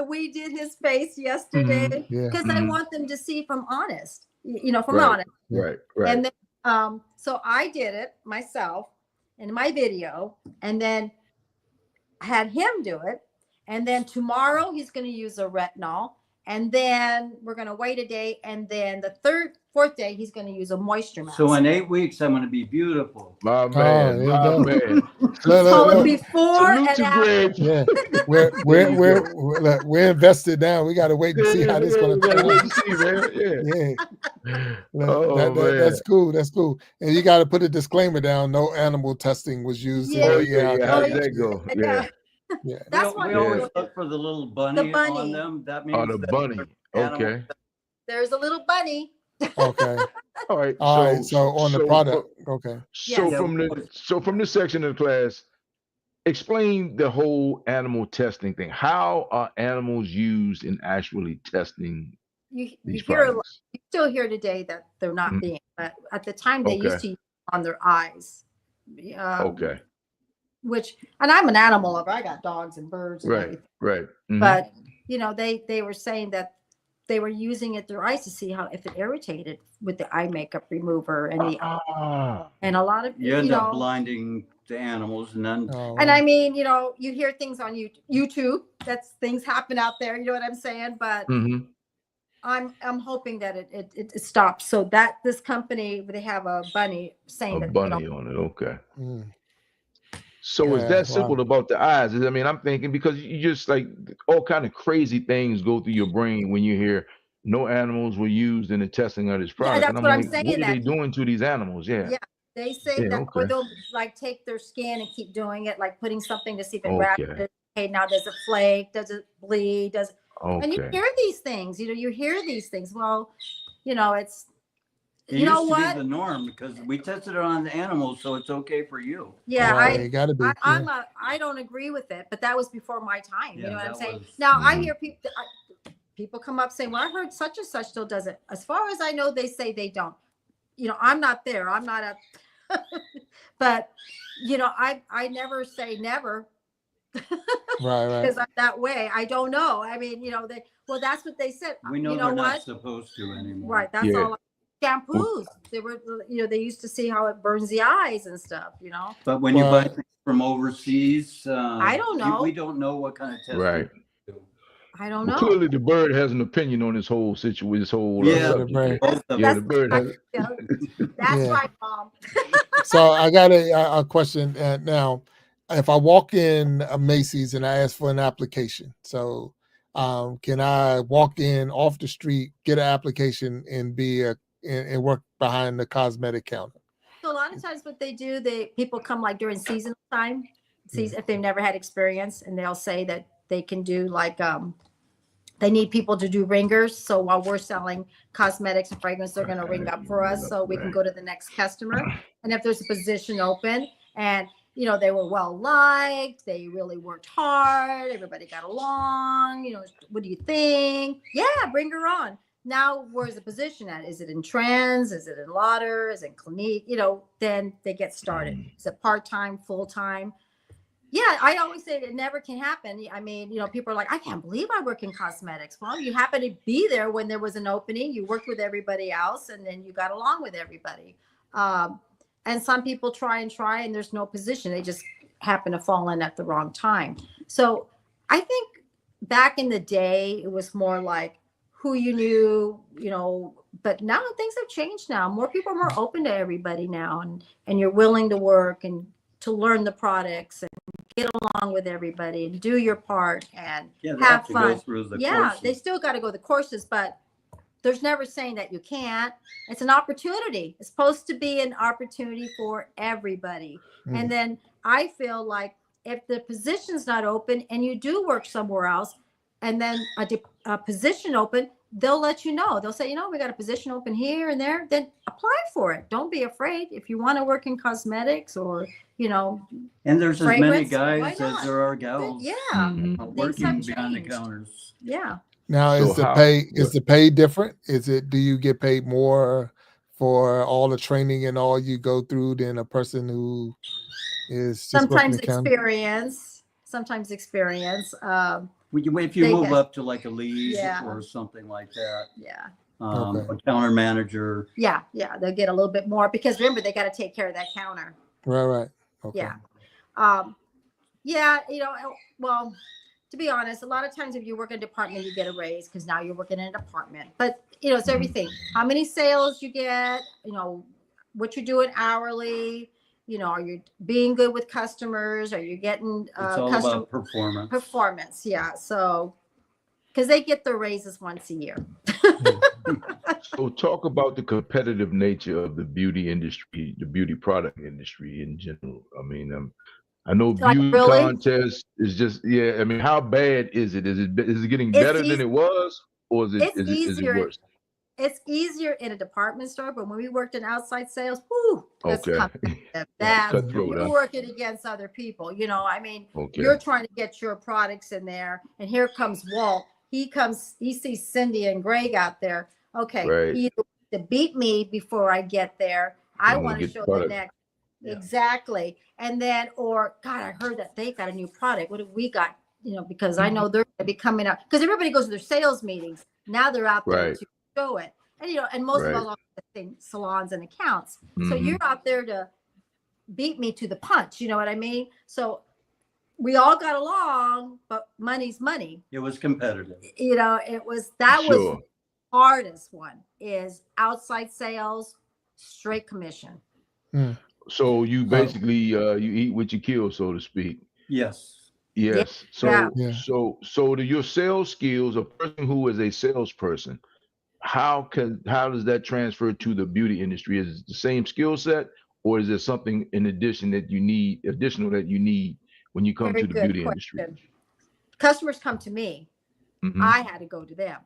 We did his face yesterday because I want them to see if I'm honest. From honest. Right. And then, so I did it myself in my video, and then I had him do it. And then tomorrow he's going to use a retinol. And then we're going to wait a day. And then the fourth day, he's going to use a moisture mask. So in 8 weeks, I'm going to be beautiful. My man. So before and after. Yeah. We're invested now. We got to wait and see how this is going to turn out. That's cool. That's cool. And you got to put a disclaimer down. No animal testing was used. How did that go? Yeah. That's why we always look for the little bunny on them. That means the bunny. Okay. There's a little bunny. Okay. All right. So on the product. Okay. So from this section of the class, explain the whole animal testing thing. How are animals used in actually testing these products? You still hear today that they're not being, but at the time they used to use on their eyes. And I'm an animal lover. I got dogs and birds and everything. Right. But they were saying that they were using it their eyes to see if it irritated with the eye makeup remover and and a lot of you end up blinding the animals and then and I mean you hear things on YouTube that's things happen out there, you know what I'm saying, but I'm hoping that it stops so that this company, they have a bunny saying a bunny on it. So it's that simple about the eyes. I mean, I'm thinking because you just like all kind of crazy things go through your brain when you hear no animals were used in the testing of this product. Yeah, that's what I'm saying. What are they doing to these animals? Yeah, they say that, or they'll like take their skin and keep doing it, like putting something to see if it rashes. Okay, now does it flake? Does it bleed? And you hear these things. You hear these things. Well, it's. It used to be the norm because we tested it on the animals, so it's okay for you. Yeah, I don't agree with it, but that was before my time. You know what I'm saying? Now I hear people come up saying, "Well, I heard such and such still does it." As far as I know, they say they don't. I'm not there. I'm not but I never say never. Right. Because I'm that way. I don't know. I mean, that's what they said. We know they're not supposed to anymore. Right. That's all. Shampoos, they were, they used to see how it burns the eyes and stuff, But when you buy things from overseas, I don't know. We don't know what kind of testing. Right. I don't know. Clearly, the bird has an opinion on this whole situation. This whole the bird has. That's right, Mom. So I got a question now. If I walk in a Macy's and I ask for an application, so can I walk in off the street, get an application, and and work behind the cosmetic counter? So a lot lot of times what they do, people come like during seasonal time, if they've never had experience, and they'll say that they can do like they need people to do ringers. So while we're selling cosmetics and fragrance, they're going to ring up for us so we can go to the next customer. And if there's a position open and, they were well liked, they really worked hard, everybody got along, what do you think? Yeah, bring her on. Now, where's the position at? Is it in trends? Is it in Lauder? Is it in Clinique? Then they get started. Is it part-time, full-time? Yeah, I always say it never can happen. I mean, people are like, I can't believe I work in cosmetics. Well, you happen to be there when there was an opening. You worked with everybody else, and then you got along with everybody. And some people try, and there's no position. They just happen to fall in at the wrong time. So I think back in the day, it was more like who you knew, but now things have changed now. More people are more open to everybody now, and you're willing to work and to learn the products and get along with everybody and do your part and have fun. Go through the courses. They still got to go the courses, but there's never saying that you can't. It's an opportunity. It's supposed to be an opportunity for everybody. And then I feel like if the position's not open and you do work somewhere else, and then a position open, they'll let you know. They'll say, we got a position open here and there, then apply for it. Don't be afraid. If you want to work in cosmetics or, and there's as many guys as there are gals. Yeah. Working behind the counters. Yeah. Now, is the pay different? Do you get paid more for all the training and all you go through than a person who is just sometimes experience? If you move up to like a lead or something like that. Yeah. A counter manager. Yeah. They'll get a little bit more because remember, they got to take care of that counter. Right. Okay. Yeah. Well, to be honest, a lot of times if you work in a department, you get a raise because now you're working in a department. But, it's everything. How many sales you get, what you're doing hourly, are you being good with customers? Are you getting it's all about performance? Performance, yeah. So, because they get their raises once a year. So talk about the competitive nature of the beauty industry, the beauty product industry in general. I mean, I know beauty contest is just, I mean, how bad is it? Is it getting better than it was, or is it worse? It's easier in a department store, but when we worked in outside sales, that's competitive. You're working against other people. You're trying to get your products in there, and here comes Walt. He sees Cindy and Greg out there. Okay, he either wants to beat me before I get there. I want to show the next. Yeah. Exactly. And then, God, I heard that they got a new product. What have we got? Because I know they're going to be coming out because everybody goes to their sales meetings. Now they're out there to show it. And, and most of all the same salons and accounts. So you're out there to beat me to the punch. You know what I mean? So we all got along, but money's money. It was competitive. Was the hardest one is outside sales, straight commission. So you basically you eat what you kill, so to speak. Yes. So to your sales skills, a person who is a salesperson, how does that transfer to the beauty industry? Is it the same skill set, or is there something in addition that you need when you come to the beauty industry? Customers come to me. I had to go to them.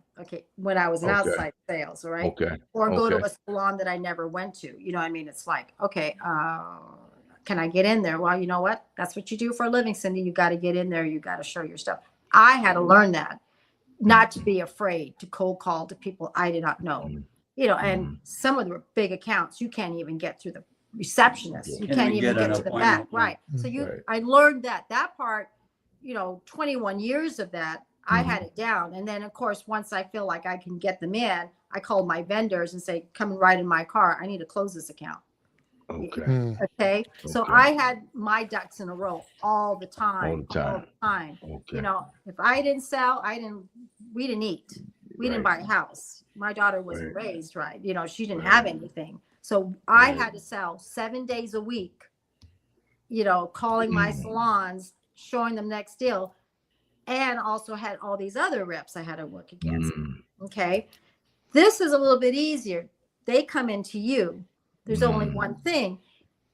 When I was in outside sales, right? Or go to a salon that I never went to. It's like, can I get in there? Well, you know what? That's what you do for a living, Cindy. You got to get in there. You got to show your stuff. I had to learn that, not to be afraid to cold call to people I did not know. And some of the big accounts, you can't even get through the receptionist. You can't even get to the back. Right. So I learned that part, 21 years of that. I had it down. And then, of course, once I feel like I can get them in, I call my vendors and say, come and ride in my car. I need to close this account. Okay. So I had my ducks in a row all the time. If I didn't sell, we didn't eat. We didn't buy a house. My daughter wasn't raised right. She didn't have anything. So I had to sell 7 days a week, calling my salons, showing them next deal. And also had all these other reps I had to work against. Okay. This is a little bit easier. They come into you. There's only one thing.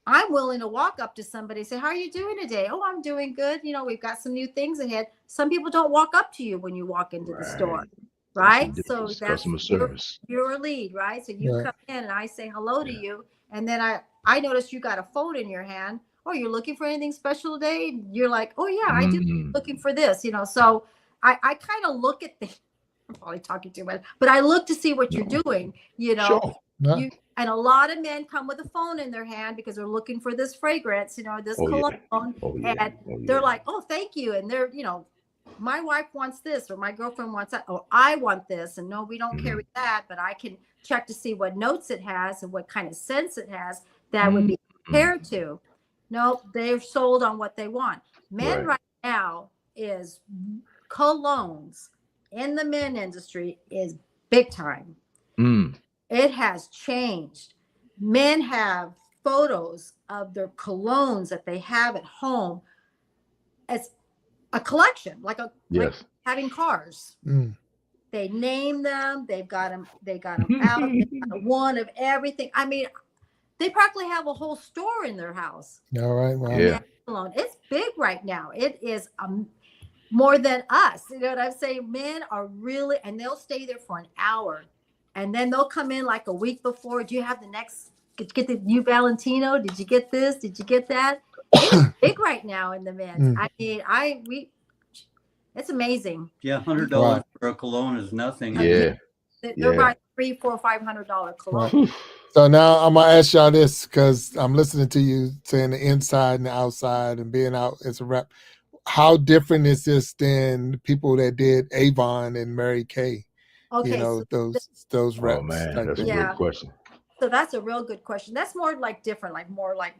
I'm willing to walk up to somebody and say, how are you doing today? Oh, I'm doing good. You know, we've got some new things ahead. Some people don't walk up to you when you walk into the store, right? So that's customer service. your lead, right? So you Right. come in and I say hello to you. And then I noticed you got a phone in your hand. Oh, you're looking for anything special today? You're like, oh yeah, I do, looking for this, you know. So I kind of look at the, I'm probably talking too much, but I look to see what you're doing, you know. Sure. You, and a lot of men come with a phone in their hand because they're looking for this fragrance, you know, this cologne. And they're like, oh, thank you. And they're, you know, my wife wants this or my girlfriend wants that. Oh, I want this. And no, we don't carry that, but I can check to see what notes it has and what kind of scents it has that would be compared to. No, they're sold on what they want. Men right now is colognes in the men industry is big time. It has changed. Men have photos of their colognes that they have at home as a collection, like like having cars. They name them. They've got them out. They've got one of everything. I mean, they practically have a whole store in their house. All right. Wow. Yeah. It's big right now. It is more than us. You know what I'm saying? Men are really, and they'll stay there for an hour. And then they'll come in like a week before. Do you have the next, get the new Valentino? Did you get this? Did you get that? It's big right now in the men's. I mean, it's amazing. Yeah, $100 for a cologne is nothing. Yeah. They're buying $300, $400, $500 cologne. Right. So now I'm gonna ask y'all this because I'm listening to you saying the inside and the outside and being out as a rep. How different is this than people that did Avon and Mary Kay? Okay, you know, so those reps. Oh man, that's a great question. So that's a real good question. That's more like different, like more like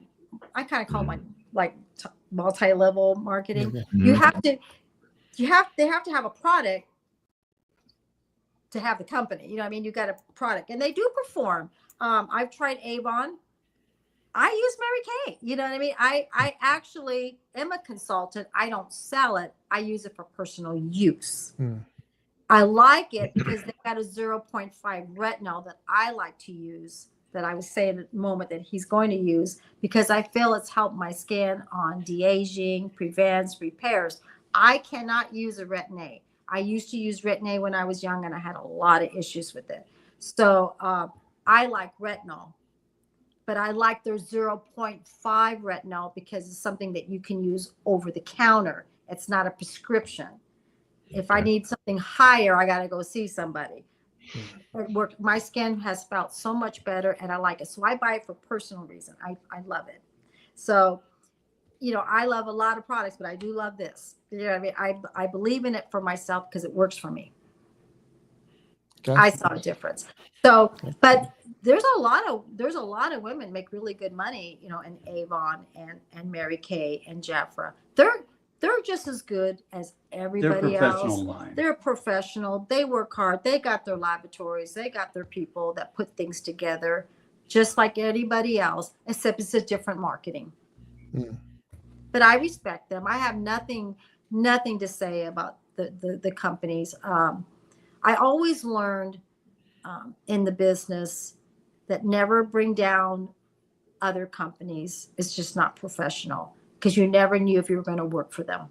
I kind of call my like multi-level marketing. They have to have a product to have the company. You know what I mean? You got a product and they do perform. I've tried Avon. I use Mary Kay. You know what I mean? I actually am a consultant. I don't sell it. I use it for personal use. I like it because they've got a 0.5 retinol that I like to use, that I was saying at the moment that he's going to use, because I feel it's helped my skin on de-aging, prevents, repairs. I cannot use a Retin-A. I used to use Retin-A when I was young and I had a lot of issues with it. So I like retinol, but I like their 0.5 retinol because it's something that you can use over the counter. It's not a prescription. If I need something higher, I got to go see somebody. It worked. My skin has felt so much better and I like it. So I buy it for personal reason. I love it. So, you know, I love a lot of products, but I do love this. You know what I mean? I believe in it for myself because it works for me. Okay. I saw a difference. So, but there's a lot of women make really good money, you know, in Avon and Mary Kay and Jafra. They're just as good as everybody else. They're professional. They work hard. They got their laboratories. They got their people that put things together just like anybody else, except it's a different marketing. But I respect them. I have nothing to say about the companies. I always learned in the business that never bring down other companies. It's just not professional. Because you never knew if you were going to work for them.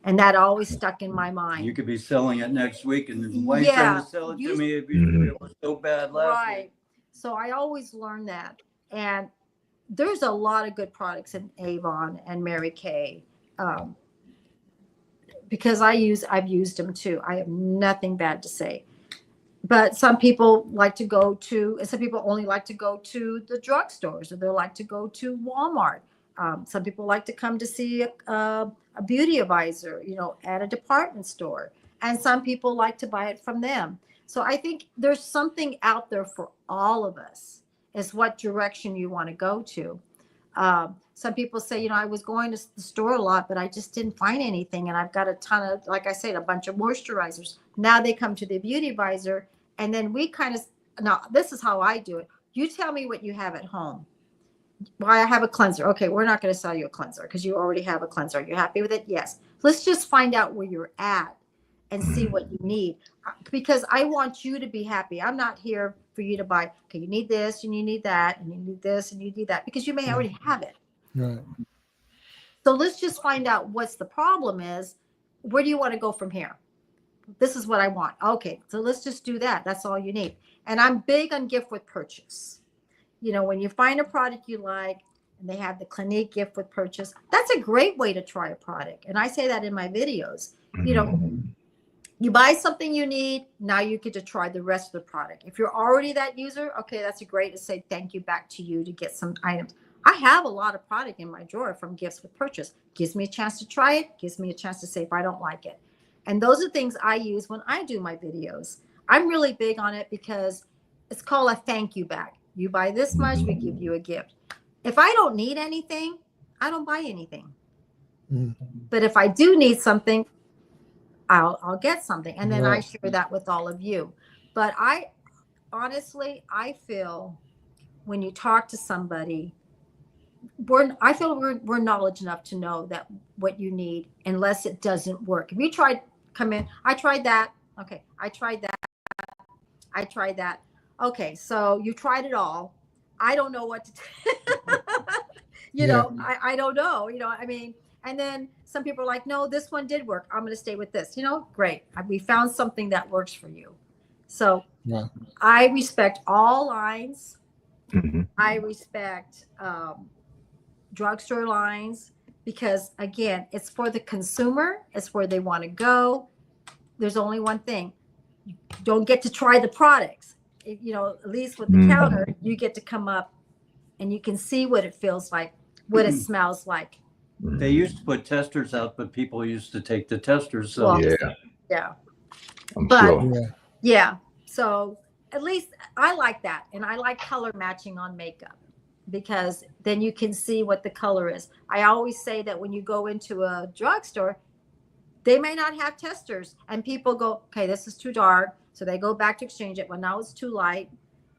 And that always stuck in my mind. You could be selling it next week and why are you trying to sell it to me if it was so bad last week? So I always learned that. And there's a lot of good products in Avon and Mary Kay. Because I've used them too. I have nothing bad to say. But some people like to go to, and some people only like to go to the drugstores, or they like to go to Walmart. Some people like to come to see a beauty advisor, you know, at a department store. And some people like to buy it from them. So I think there's something out there for all of us. Is what direction you want to go to. Some people say, you know, I was going to the store a lot, but I just didn't find anything. And I've got a ton of, like I said, a bunch of moisturizers. Now they come to the beauty advisor. And then we kind of, now this is how I do it. You tell me what you have at home. Well, I have a cleanser. Okay, we're not going to sell you a cleanser because you already have a cleanser. Are you happy with it? Yes. Let's just find out where you're at and see what you need, because I want you to be happy. I'm not here for you to buy. Okay, you need this and you need that and you need this and you need that because you may already have it. Right. So let's just find out what's the problem is. Where do you want to go from here? This is what I want. Okay, so let's just do that. That's all you need. And I'm big on gift with purchase. You know, when you find a product you like and they have the Clinique gift with purchase, that's a great way to try a product. And I say that in my videos. You know, you buy something you need, now you get to try the rest of the product. If you're already that user, okay, that's a great to say thank you back to you to get some items. I have a lot of product in my drawer from gifts with purchase. Gives me a chance to try it, gives me a chance to say if I don't like it. And those are things I use when I do my videos. I'm really big on it because it's called a thank you bag. You buy this much, we give you a gift. If I don't need anything, I don't buy anything. But if I do need something, I'll get something. And then I share that with all of you. But I honestly, I feel when you talk to somebody, I feel we're knowledge enough to know that what you need, unless it doesn't work. If you tried, come in, I tried that. Okay, I tried that. I tried that. Okay, so you tried it all. I don't know what to do. You know, I don't know. You know, I mean, and then some people are like, no, this one did work. I'm going to stay with this. You know, great. We found something that works for you. So I respect all lines. I respect drugstore lines because, again, it's for the consumer. It's where they want to go. There's only one thing. You don't get to try the products. You know, at least with the counter, you get to come up and you can see what it feels like, what it smells like. They used to put testers out, but people used to take the testers. So Well, yeah. Yeah. So at least I like that. And I like color matching on makeup because then you can see what the color is. I always say that when you go into a drugstore, they may not have testers and people go, okay, this is too dark. So they go back to exchange it. Well, now it's too light.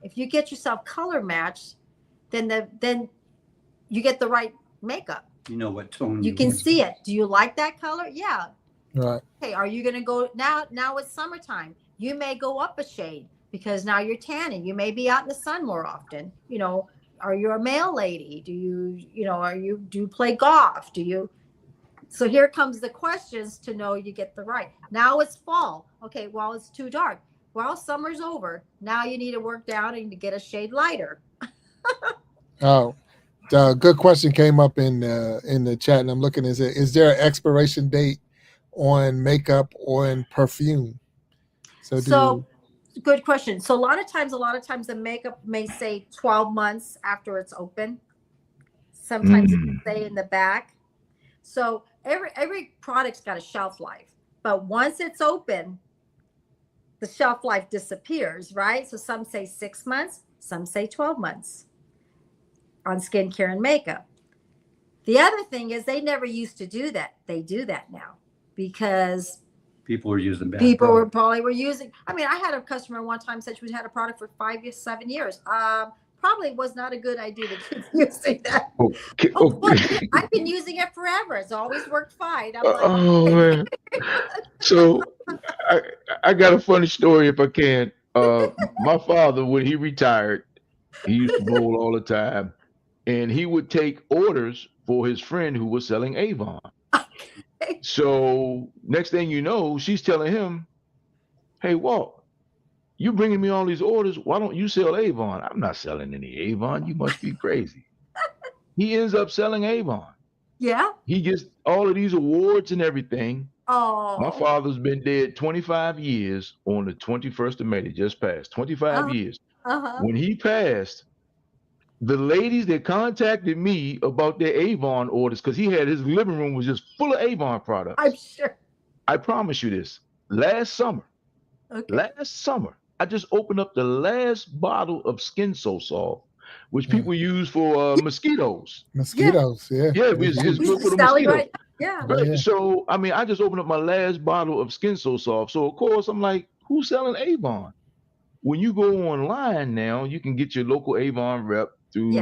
If you get yourself color matched, then you get the right makeup. You know what tone you can see it. Do you like that color? Yeah. Right. Okay. Are you going to go now? Now it's summertime. You may go up a shade because now you're tanning. You may be out in the sun more often. You know, are you a male lady? Do you play golf? So here comes the questions to know you get the right. Now it's fall. Okay. Well, it's too dark. Well, summer's over. Now you need to work down and to get a shade lighter. Oh, good question came up in the chat, and I'm looking. Is there an expiration date on makeup or in perfume? So good question. So a lot of times the makeup may say 12 months after it's open. Sometimes it can say in the back. So every product's got a shelf life, but once it's open, the shelf life disappears, right? So some say 6 months, some say 12 months on skincare and makeup. The other thing is they never used to do that. They do that now because people were using bad people product. were using. I mean, I had a customer one time said she had a product for 5 years, 7 years. Probably was not a good idea to keep using that. Okay. I've been using it forever. It's always worked fine. I'm like, man. So I got a funny story if I can. My father, when he retired, he used to bowl all the time, and he would take orders for his friend who was selling Avon. So next thing you know, she's telling him, hey, Walt, you bringing me all these orders. Why don't you sell Avon? I'm not selling any Avon. You must be crazy. He ends up selling Avon. Yeah. He gets all of these awards and everything. Oh. My father's been dead 25 years on the 21st of May. They just passed. 25 years. When he passed, the ladies that contacted me about their Avon orders, because he had his living room was just full of Avon products. I'm sure. I promise you this. Last summer, I just opened up the last bottle of Skin So Soft, which people use for mosquitoes. Mosquitoes, yeah. It's good for the mosquitoes. Right. Yeah. But, so, I mean, I just opened up my last bottle of Skin So Soft. So, of course, I'm like, who's selling Avon? When you go online now, you can get your local Avon rep through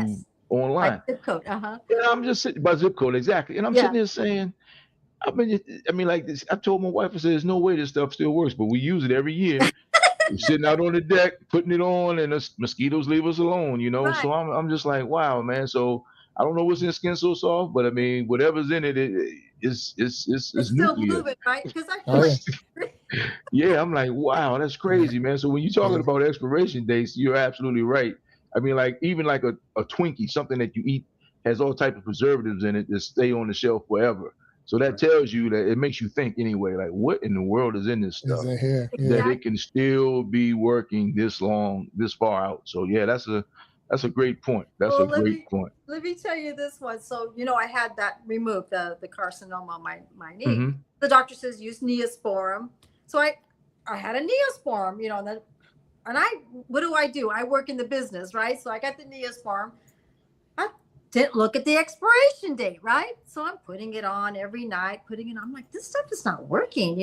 online. By zip code. And I'm just sitting by zip code, exactly. And I'm sitting there saying, like this. I told my wife, I said, there's no way this stuff still works, but we use it every year. You're sitting out on the deck, putting it on, and the mosquitoes leave us alone, Right. So I'm just like, wow, man. So I don't know what's in Skin So Soft, but I mean, whatever's in it, it's It's still nuclear. moving, right? Because I feel Oh yeah. like Yeah, I'm like, wow, that's crazy, man. So when you're Yeah. talking about expiration dates, you're absolutely right. I mean, like even like a Twinkie, something that you eat has all type of preservatives in it that stay on the shelf forever. So that tells you that it makes you think anyway, like what in the world is in this Is stuff in here? Yeah. that exactly. it can still be working this long, this far out. So yeah, that's a great point. That's a Well, great point. let me tell you this one. So, I had that removed, the carcinoma on my knee. Hmm. The doctor says use Neosporin. So I had a Neosporin, and what do? I work in the business, right? So I got the Neosporin. I didn't look at the expiration date, right? So I'm putting it on every night, I'm like, this stuff is not working,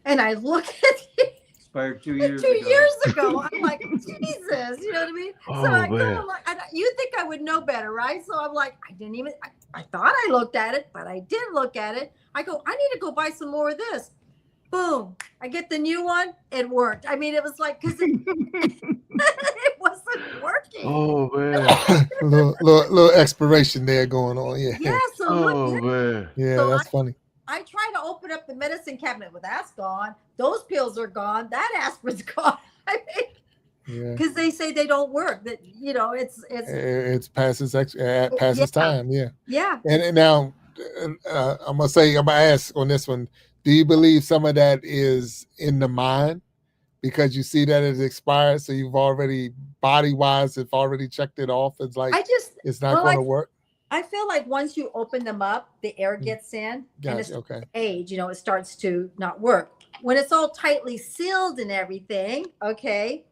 And I look at it Expired 2 2 years years ago. ago. I'm like, Jesus, you know what I mean? So Oh I go, man. like, you think I would know better, right? So I'm like, I thought I looked at it, but I didn't look at it. I go, I need to go buy some more of this. Boom. I get the new one. It worked. I mean, it was like, because it wasn't working. Oh man. little expiration there going on. Yeah. Yeah. So Oh look, man. Yeah, so that's funny. I try to open up the medicine cabinet. Well, that's gone. Those pills are gone. That aspirin's gone. I mean, Yeah. because they say they don't work. That It's passes yeah, time. Yeah. yeah. And now I'm gonna ask on this one. Do you believe some of that is in the mind because you see that it's expired, so you've already body wise have already checked it off? It's like it's not going to work. I feel like once you open them up, the air gets in, and it's age. It starts to not work when it's all tightly sealed and everything. Okay,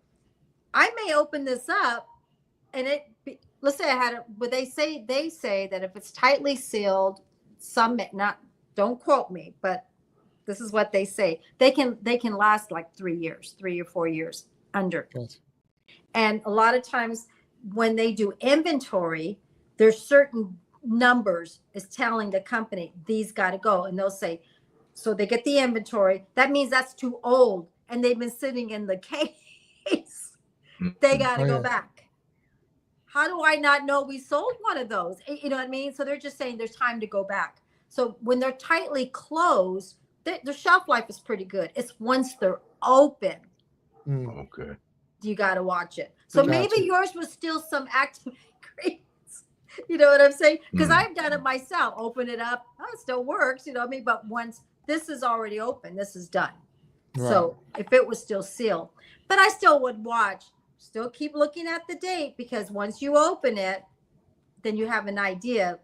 I may open this up, and let's say I had it. But they say that if it's tightly sealed, don't quote me, but this is what they say. They can last like 3 years, 3 or 4 years under. Yes. And a lot of times when they do inventory, there's certain numbers is telling the company these got to go, and they'll say, so they get the inventory. That means that's too old, and they've been sitting in the case. They got to go back. How do I not know we sold one of those? You know what I mean? So they're just saying there's time to go back. So when they're tightly closed, the shelf life is pretty good. It's once they're open. Okay. You got to watch it. So maybe yours was still some active ingredients. You know what I'm saying? Because I've done it myself. Open it up. Oh, it still works. You know what I mean? But once this is already open, this is done. Right. So if it was still sealed, but I still would watch. Still keep looking at the date, because once you open it, then you have an idea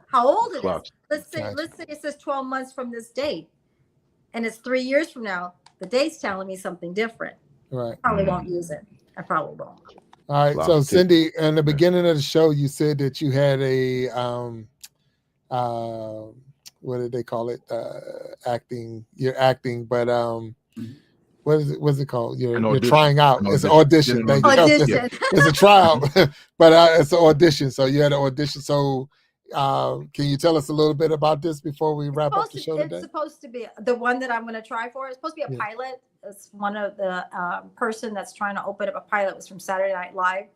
how old it is. Let's say it says 12 months from this date, and it's 3 years from now. The date's telling me something different. Right. Probably won't use it. I probably won't. All right. So Cindy, in the beginning of the show, you said that you had a what did they call it? Acting. You're acting, but what's it called? You're trying out. It's an audition. Audition. It's a trial, but it's an audition. So you had an audition. So can you tell us a little bit about this before we wrap up the show today? It's supposed to be the one that I'm going to try for. It's supposed to be a pilot. It's one of the person that's trying to open up a pilot was from Saturday Night Live.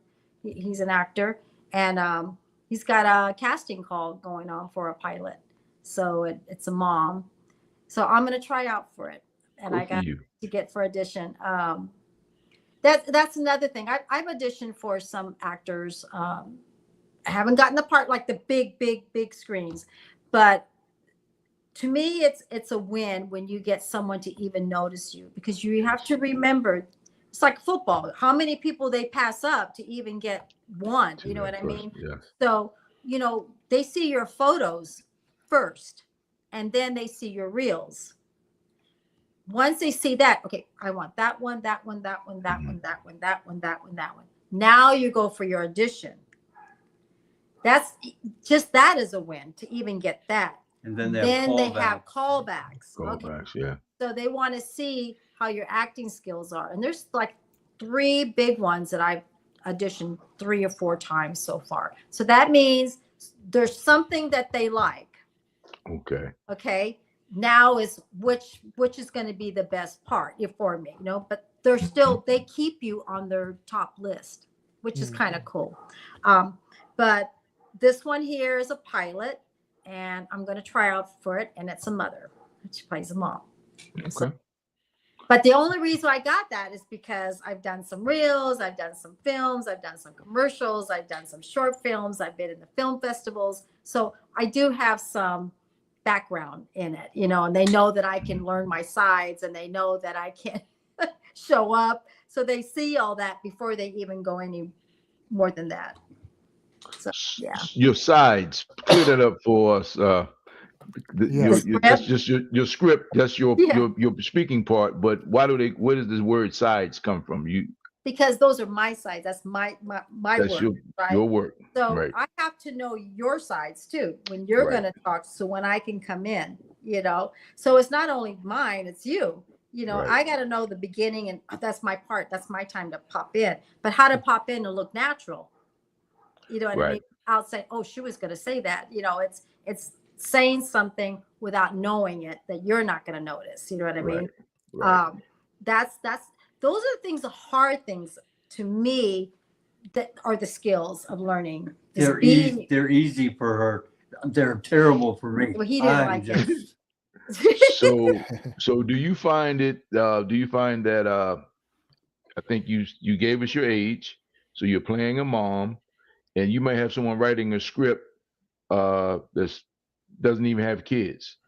He's an actor, and he's got a casting call going on for a pilot. So it's a mom. So I'm going to try out for it, and I got to get for audition. That's another thing. I've auditioned for some actors. I haven't gotten the part like the big screens, but to me, it's a win when you get someone to even notice you, because you have to remember, it's like football. How many people they pass up to even get one? You know what I mean? Yeah. So, they see your photos first, and then they see your reels. Once they see that, okay, I want that one, that one, that one, that one, that one, that one, that one, that one. Now you go for your audition. That's just, that is a win to even get that. And then they have callbacks. Callbacks, yeah. So they want to see how your acting skills are. And there's like 3 big ones that I've auditioned 3 or 4 times so far. So that means there's something that they like. Okay. Now is which is going to be the best part for me, but they're still, they keep you on their top list, which is kind of cool. But this one here is a pilot, and I'm going to try out for it. And it's a mother. She plays a mom. Okay. So, but the only reason I got that is because I've done some reels, I've done some films, I've done some commercials, I've done some short films, I've been in the film festivals. So I do have some background in it, you know, and they know that I can learn my sides, and they know that I can show up. So they see all that before they even go any more than that. So, yeah. Your sides, clear that up for us. That's just your script. That's your speaking part. But where does this word sides come from? Because those are my sides. That's my that's work. Your work. So right. I have to know your sides too when you're going to talk. So when I can come in, you know, so it's not only mine, it's you. You know, I got to know the beginning, and that's my part. That's my time to pop in. But how to pop in and look natural. You know what I mean? I'll say, oh, she was going to say that. You know, it's saying something without knowing it that you're not going to notice. You know what I mean? Right. That's those are the things, the hard things to me that are the skills of learning. They're easy for her. They're terrible for me. Well, he didn't like it. So do you find that I think you gave us your age, so you're playing a mom, and you might have someone writing a script that doesn't even have kids,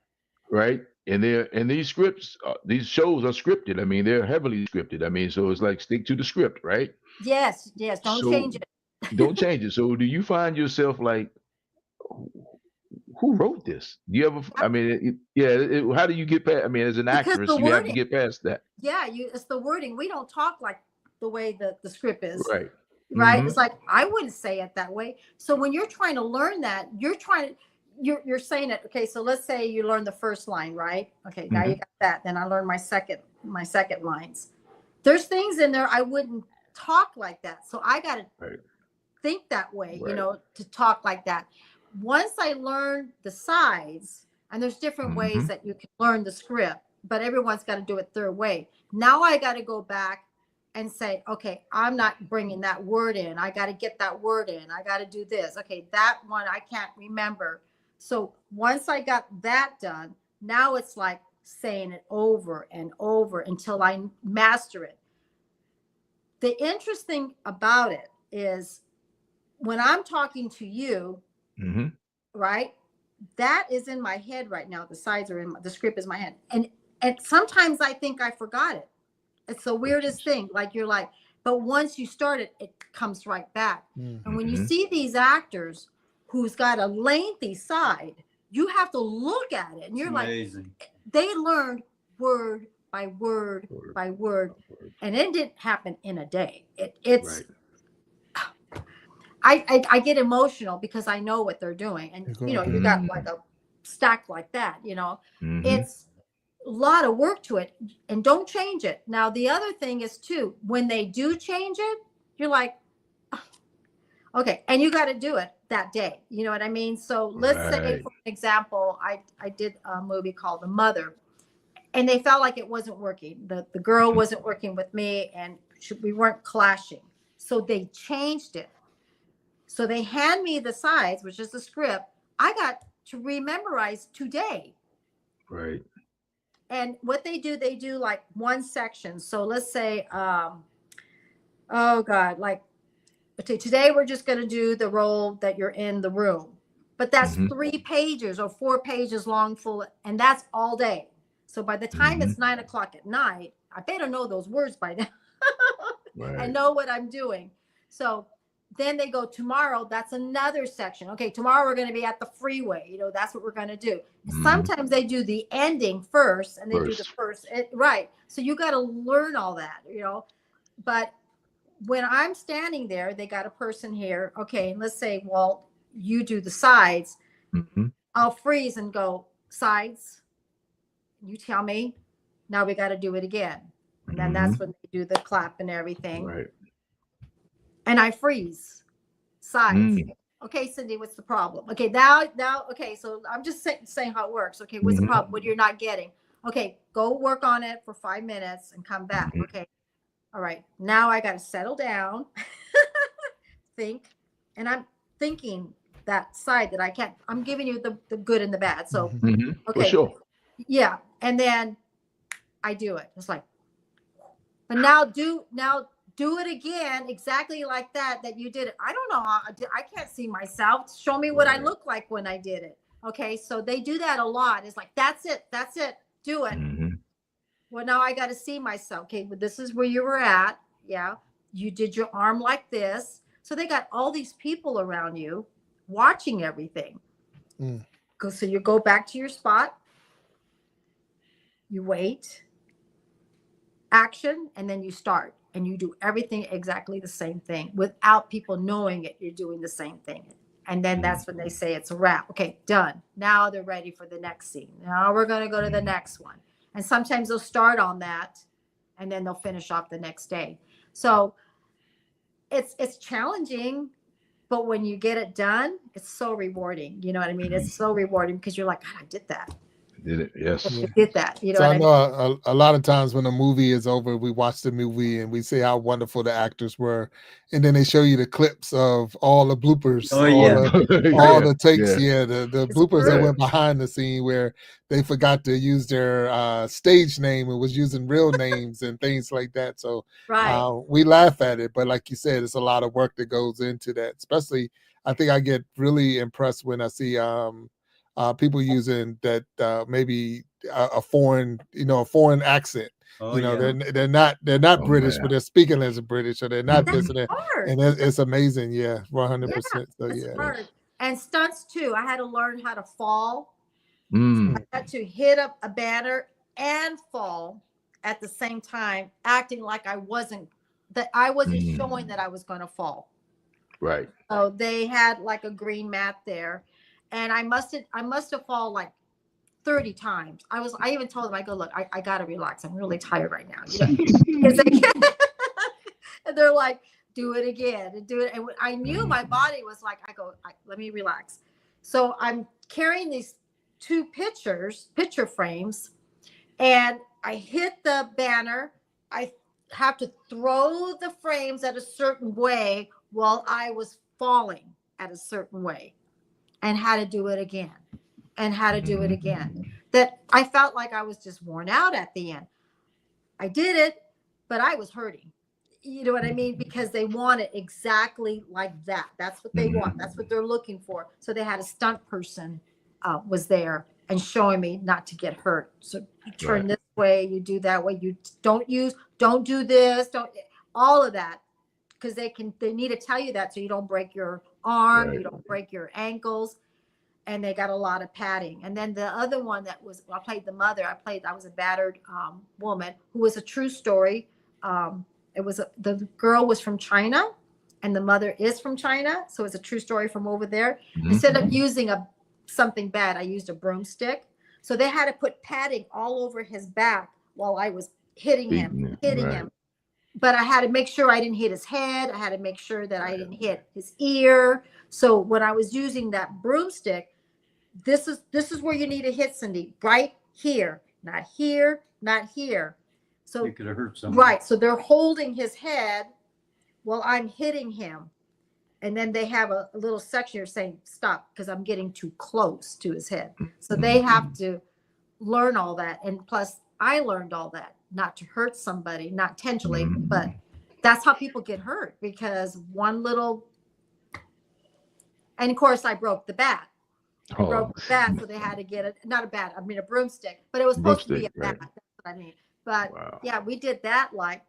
right? And these scripts, these shows are scripted. I mean, they're heavily scripted. I mean, so it's like stick to the script, right? Yes. Don't change it. Don't change it. So do you find yourself like, who wrote this? Do you ever? I mean, how do you get past? I mean, as an actress, you have to get past that. Yeah, it's the wording. We don't talk like the way the script is. Right. Mm-hmm. It's like I wouldn't say it that way. So when you're trying to learn that, you're saying it. Okay, so let's say you learn the first line, right? Okay, now you got that. Then I learned my second lines. There's things in there I wouldn't talk like that. So I got to think that way, you know, to talk like that. Once I learned the sides, and there's different ways that you can learn the script, but everyone's got to do it their way. Now I got to go back and say, okay, I'm not bringing that word in. I got to get that word in. I got to do this. Okay, that one I can't remember. So once I got that done, now it's like saying it over and over until I master it. The interesting about it is when I'm talking to you, right? That is in my head right now. The sides are the script is my head. And sometimes I think I forgot it. It's the weirdest thing. Like you're like, but once you start it, it comes right back. And when you see these actors who's got a lengthy side, you have to look at it. And you're amazing. Like, they learned word by word by word. And it didn't happen in a day. It's I get emotional because I know what they're doing. And, you know, you got like a stack like that, you know, it's a lot of work to it, and don't change it. Now, the other thing is too, when they do change it, you're like, oh, okay. And you got to do it that day. You know what I mean? So let's say, for example, I did a movie called The Mother, and they felt like it wasn't working. The girl wasn't working with me, and we weren't clashing. So they changed it. So they hand me the sides, which is the script. I got to rememorize today. Right. And what they do like one section. So let's say, oh God, like, okay, today we're just going to do the role that you're in the room. But that's 3 pages or 4 pages long full, and that's all day. So by the time it's 9 o'clock at night, I better know those words by now. I know what I'm doing. So then they go, tomorrow, that's another section. Okay, tomorrow we're going to be at the freeway. You know, that's what we're going to do. Sometimes they do the ending first, and they do the first. Right. So you got to learn all that, you know. But when I'm standing there, they got a person here. Okay, let's say, well, you do the sides. I'll freeze and go, sides. You tell me. Now we got to do it again. And then that's when they do the clap and everything. Right. And I freeze. Sides. Okay, Cindy, what's the problem? Okay, now, okay, so I'm just saying how it works. Okay, what's the problem? What you're not getting? Okay, go work on it for 5 minutes and come back. Okay, all right, now I got to settle down, think, and I'm thinking that side that I can't, I'm giving you the good and the bad. So, For okay. sure. Yeah. And then I do it. It's like, but now do it again exactly like that you did it. I don't know how I can't see myself. Show me what I look like when I did it. Okay, so they do that a lot. It's like, that's it, do it. Well, now I got to see myself. Okay, but this is where you were at. Yeah, you did your arm like this. So they got all these people around you watching everything. So you go back to your spot, you wait, action, and then you start, and you do everything exactly the same thing without people knowing it. You're doing the same thing. And then that's when they say it's a wrap. Okay, done. Now they're ready for the next scene. Now we're going to go to the next one. And sometimes they'll start on that and then they'll finish off the next day. So it's challenging, but when you get it done, it's so rewarding. You know what I mean? It's so rewarding because you're like, God, I did that. Did it? Yes. I did that. You know so what I know a lot of times when a movie is over, we watch the movie and we say how wonderful the actors were, and then they show you the clips of all the bloopers, all the takes. The bloopers that went behind the scene where they forgot to use their stage name and was using real names and things like that. So we laugh at it, but like you said, it's a lot of work that goes into that. Especially, I think I get really impressed when I see people using that maybe a foreign accent. They're not British, but they're speaking as a British, or they're not this and that. And it's amazing. 100%. So it's hard. And stunts too. I had to learn how to fall. I had to hit up a banner and fall at the same time, acting like I wasn't showing that I was going to fall. Right. So they had like a green mat there. And I must have fallen like 30 times. I even told them, I go, look, I got to relax. I'm really tired right now. And they're like, do it again and do it. And I knew my body was like, let me relax. So I'm carrying these two picture frames, and I hit the banner. I have to throw the frames at a certain way while I was falling at a certain way. And how to do it again, and how to do it again. That I felt like I was just worn out at the end. I did it, but I was hurting. You know what I mean? Because they want it exactly like that. That's what they want. That's what they're looking for. So they had a stunt person was there and showing me not to get hurt. So you turn this way, you do that way. You don't do this, all of that. Because they need to tell you that so you don't break your arm, you don't break your ankles, and they got a lot of padding. And then the other one I played the mother. I was a battered woman who was a true story. The girl was from China, and the mother is from China, so it's a true story from over there. Instead of using something bad, I used a broomstick. So they had to put padding all over his back while I was hitting him. But I had to make sure I didn't hit his head. I had to make sure that I didn't hit his ear. So when I was using that broomstick, this is where you need to hit, Cindy, right here, not here, not here. So you could have hurt someone. Right. So they're holding his head while I'm hitting him. And then they have a little section here saying, stop, because I'm getting too close to his head. So they have to learn all that. And plus, I learned all that, not to hurt somebody, not intentionally, but that's how people get hurt, because one little, and of course I broke the bat. Broke the bat, so they had to get a broomstick, but it was supposed to be a bat. That's what I mean. But yeah, we did that like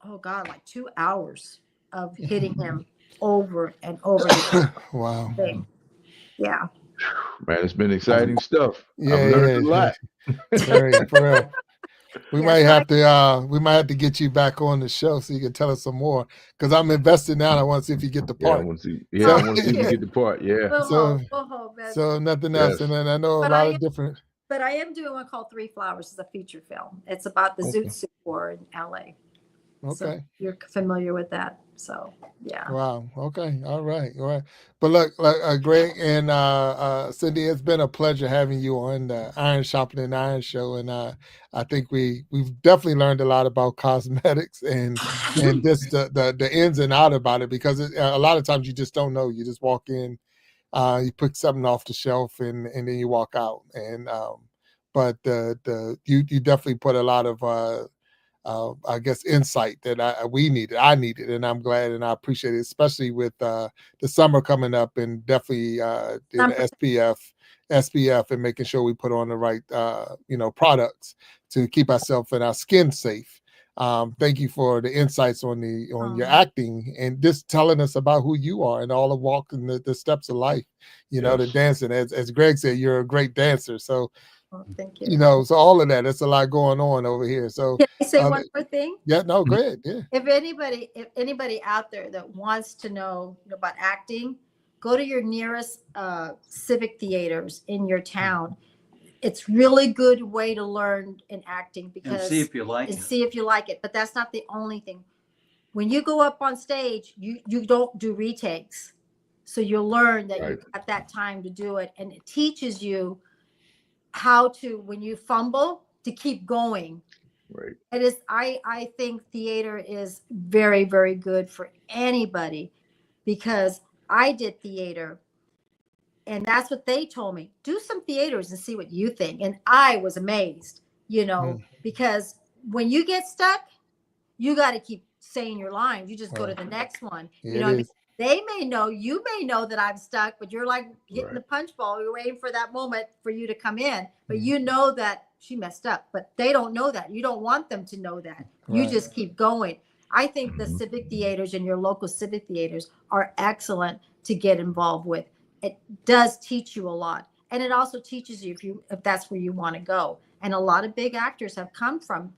2 hours of hitting him over and over again. Wow. Yeah. Man, it's been exciting stuff. I've learned a lot. Very, for real. We might have to get you back on the show so you can tell us some more, because I'm invested now. I want to see if you get the part. I want to see if you get the part. Yeah. So nothing else. And then I know a lot of different. But I am doing one called Three Flowers. It's a feature film. It's about the Zoot Suit War in LA. Okay. So you're familiar with that. So yeah. Wow. Okay. All right. All right. But look, Greg and Cindy, it's been a pleasure having you on the Iron Sharpening Iron show, and I think we've definitely learned a lot about cosmetics and just the ins and out about it, because a lot of times you just don't know. You just walk in, you pick something off the shelf, and then you walk out. And but you definitely put a lot of I guess insight that I needed, and I'm glad and I appreciate it, especially with the summer coming up, and definitely the SPF and making sure we put on the right products to keep ourselves and our skin safe. Thank you for the insights on your acting, and just telling us about who you are and all the walking the steps of life. The dancing, as Greg said, you're a great dancer. So thank you. So all of that, there's a lot going on over here. So can I say one more thing? Yeah, no, go ahead. Yeah. If anybody out there that wants to know about acting, go to your nearest civic theaters in your town. It's really good way to learn in acting, because see if you like it. But that's not the only thing. When you go up on stage, you don't do retakes. So you'll learn that you got that time to do it, and it teaches you how to, when you fumble, to keep going. Right. It is. I think theater is very, very good for anybody, because I did theater, and that's what they told me. Do some theaters and see what you think. And I was amazed, because when you get stuck, you got to keep saying your lines. You just go to the next one. You know what I mean? They may know, you may know that I'm stuck, but you're like hitting the punch ball. You're waiting for that moment for you to come in. But you know that she messed up, but they don't know that. You don't want them to know that. You just keep going. I think the civic theaters and your local civic theaters are excellent to get involved with. It does teach you a lot. And it also teaches you if that's where you want to go. And a lot of big actors have come from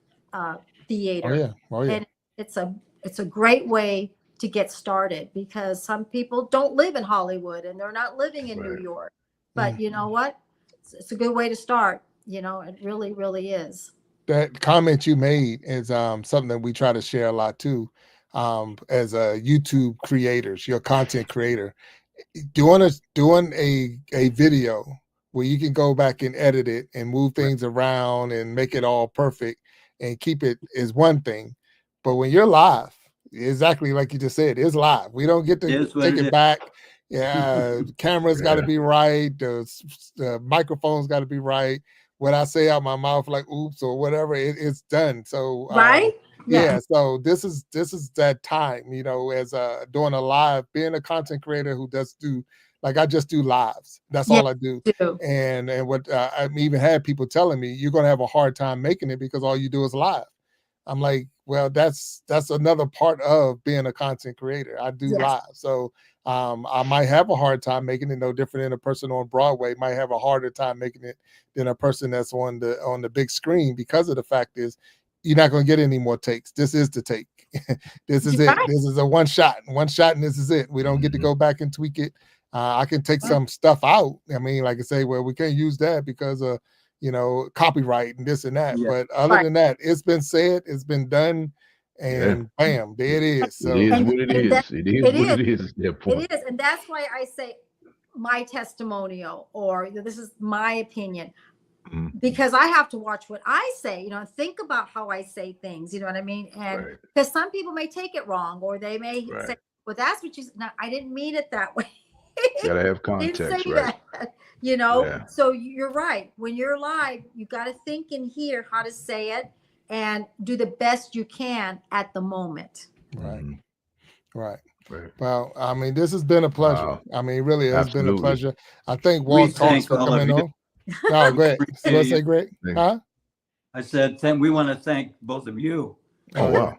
theater. Oh yeah. And it's a great way to get started, because some people don't live in Hollywood and they're not living in New York. But you know what? It's a good way to start. It really, really is. That comment you made is something that we try to share a lot too, as a YouTube creators, your content creator. Doing a video where you can go back and edit it and move things around and make it all perfect and keep it is one thing. But when you're live, exactly like you just said, it's live. We don't get to take it back. Yeah, the camera's got to be right. The microphone's got to be right. What I say out my mouth, like oops or whatever, it's done. So yeah. So this is that time, as doing a live, being a content creator who does do, like I just do lives. That's all I do. And what I've even had people telling me, you're gonna have a hard time making it because all you do is live. I'm like, well, that's another part of being a content creator. I do live. So I might have a hard time making it, no different than a person on Broadway might have a harder time making it than a person that's on the big screen, because of the fact is you're not going to get any more takes. This is the take. This is it. This is a one shot, and this is it. We don't get to go back and tweak it. I can take some stuff out. I mean, like I say, well, we can't use that because of copyright and this and that. But other than that, it's been said, it's been done, and bam, there it is. So it is what it is. It is what it is. It is, and that's why I say my testimonial, or this is my opinion, because I have to watch what I say, think about how I say things, you know what I mean? And because some people may take it wrong, or they may say, well, that's what you said. No, I didn't mean it that way. Gotta have context, right? That, so you're right. When you're live, you got to think and hear how to say it and do the best you can at the moment. Right. Well, I mean, this has been a pleasure. Wow. I mean, really, it has been a pleasure. I think Walt talks for coming on. No, go ahead. You want to say, Greg? Huh? I said, we want to thank both of you. Oh, wow.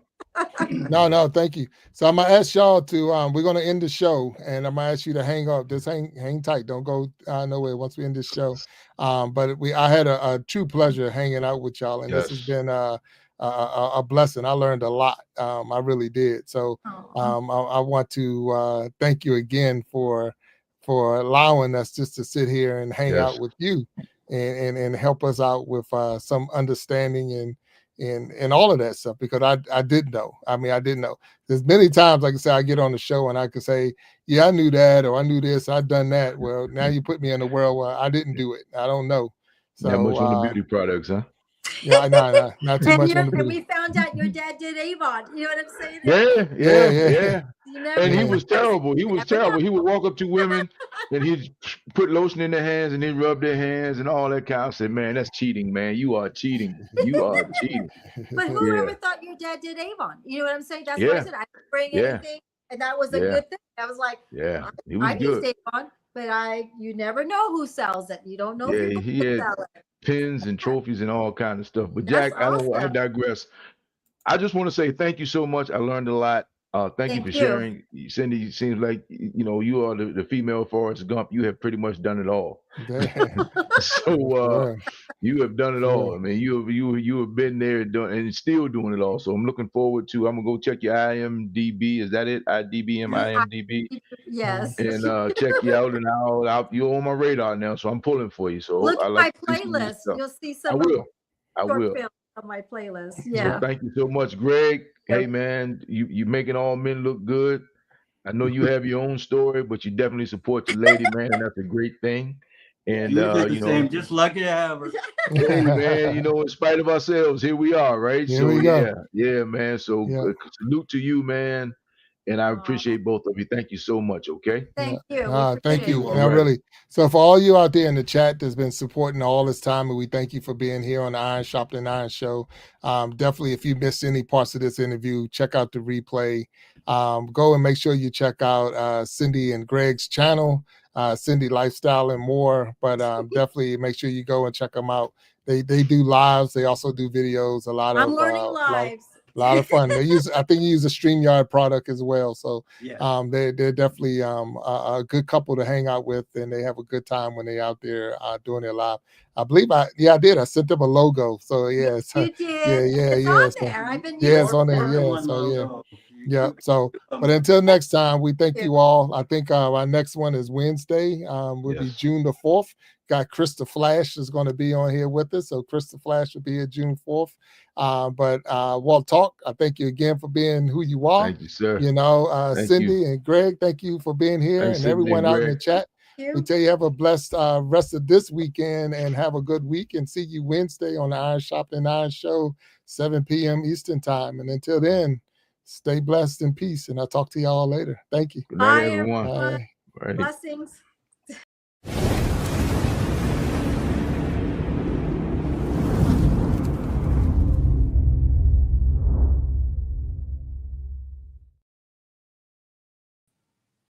No, thank you. So I'm gonna ask y'all to we're gonna end the show, and I'm gonna ask you to hang up. Just hang tight. Don't go nowhere once we end this show. But I had a true pleasure hanging out with y'all, and this has been a blessing. I learned a lot. I really did. So I want to thank you again for allowing us just to sit here and hang out with you and help us out with some understanding and all of that stuff, because I didn't know. I mean, I didn't know. There's many times, like I said, I get on the show and I could say, yeah, I knew that, or I knew this, I've done that. Well, now you put me in a world where I didn't do it. I don't know. Not much on the So beauty products, huh? yeah, not too much on the And beauty. we found out your dad did Avon. You know what I'm saying? Yeah. You never And he know. was terrible. He You was never know. terrible. He would walk up to women and he'd put lotion in their hands and he'd rub their hands and all that kind of. I said, man, that's cheating, man. You are cheating. You are cheating. But Yeah. whoever thought your dad did Avon? You know what I'm saying? That's why I Yeah. said I didn't bring Yeah. anything, and that was a Yeah. good thing. I was like, Yeah. He was I good. used Avon, but you never know who sells it. You don't know Yeah, who he had sell it. pins and trophies and all kind of stuff. But That's Jack, I awesome. digress. I just want to say thank you so much. I learned a lot. Thank you for sharing. Cindy, seems like you are the female Forrest Gump. You have pretty much done it all. So you have done it all. I mean, you have been there and still doing it all. So I'm looking forward to. I'm gonna go check your IMDb. Is that it? IMDb. Yes. And check you out. And you're on my radar now. So I'm pulling for you. So Look I at like my to see some of your playlist. stuff. You'll see I some will. short films on my playlist. So Yeah. thank you so much, Greg. Hey man, you making all men look good. I know you have your own story, but you definitely support your lady, man, and that's a great thing. And You did the same. Just lucky to have her. Hey man, in spite of ourselves, here we are, right? Here we go. Yeah, man. So salute to you, man. And I appreciate both of you. Thank you so much. Okay. Thank you. Thank you. All Now, right. really, so for all you out there in the chat that's been supporting all this time, and we thank you for being here on the Iron Sharpening Iron show. Definitely, if you missed any parts of this interview, check out the replay. Go and make sure you check out Cindy and Greg's channel, Cindy Lifestyle and More. But definitely make sure you go and check them out. They do lives. They also do videos. I'm learning lives. A lot of fun. I think you use a StreamYard product as well. So they're definitely a good couple to hang out with, and they have a good time when they're out there doing their live. I believe I did. I sent them a logo. So yeah. You did. It's on there. I've been it's on there. Yeah. So yeah. So, but until next time, we thank you all. I think our next one is Wednesday. Will be June the 4th. Got Krista Flash is going to be on here with us. So Krista Flash will be here June 4th. But Walt Talk, I thank you again for being who you are. Thank you, sir. Cindy and Greg, thank you for being here. Thanks, and everyone out in the chat. You. We tell you have a blessed rest of this weekend and have a good week, and see you Wednesday on the Iron Sharpening Iron Show, 7 p.m. Eastern time. And until then, stay blessed and peace. And I'll talk to y'all later. Thank you. Good night, everyone. Blessings.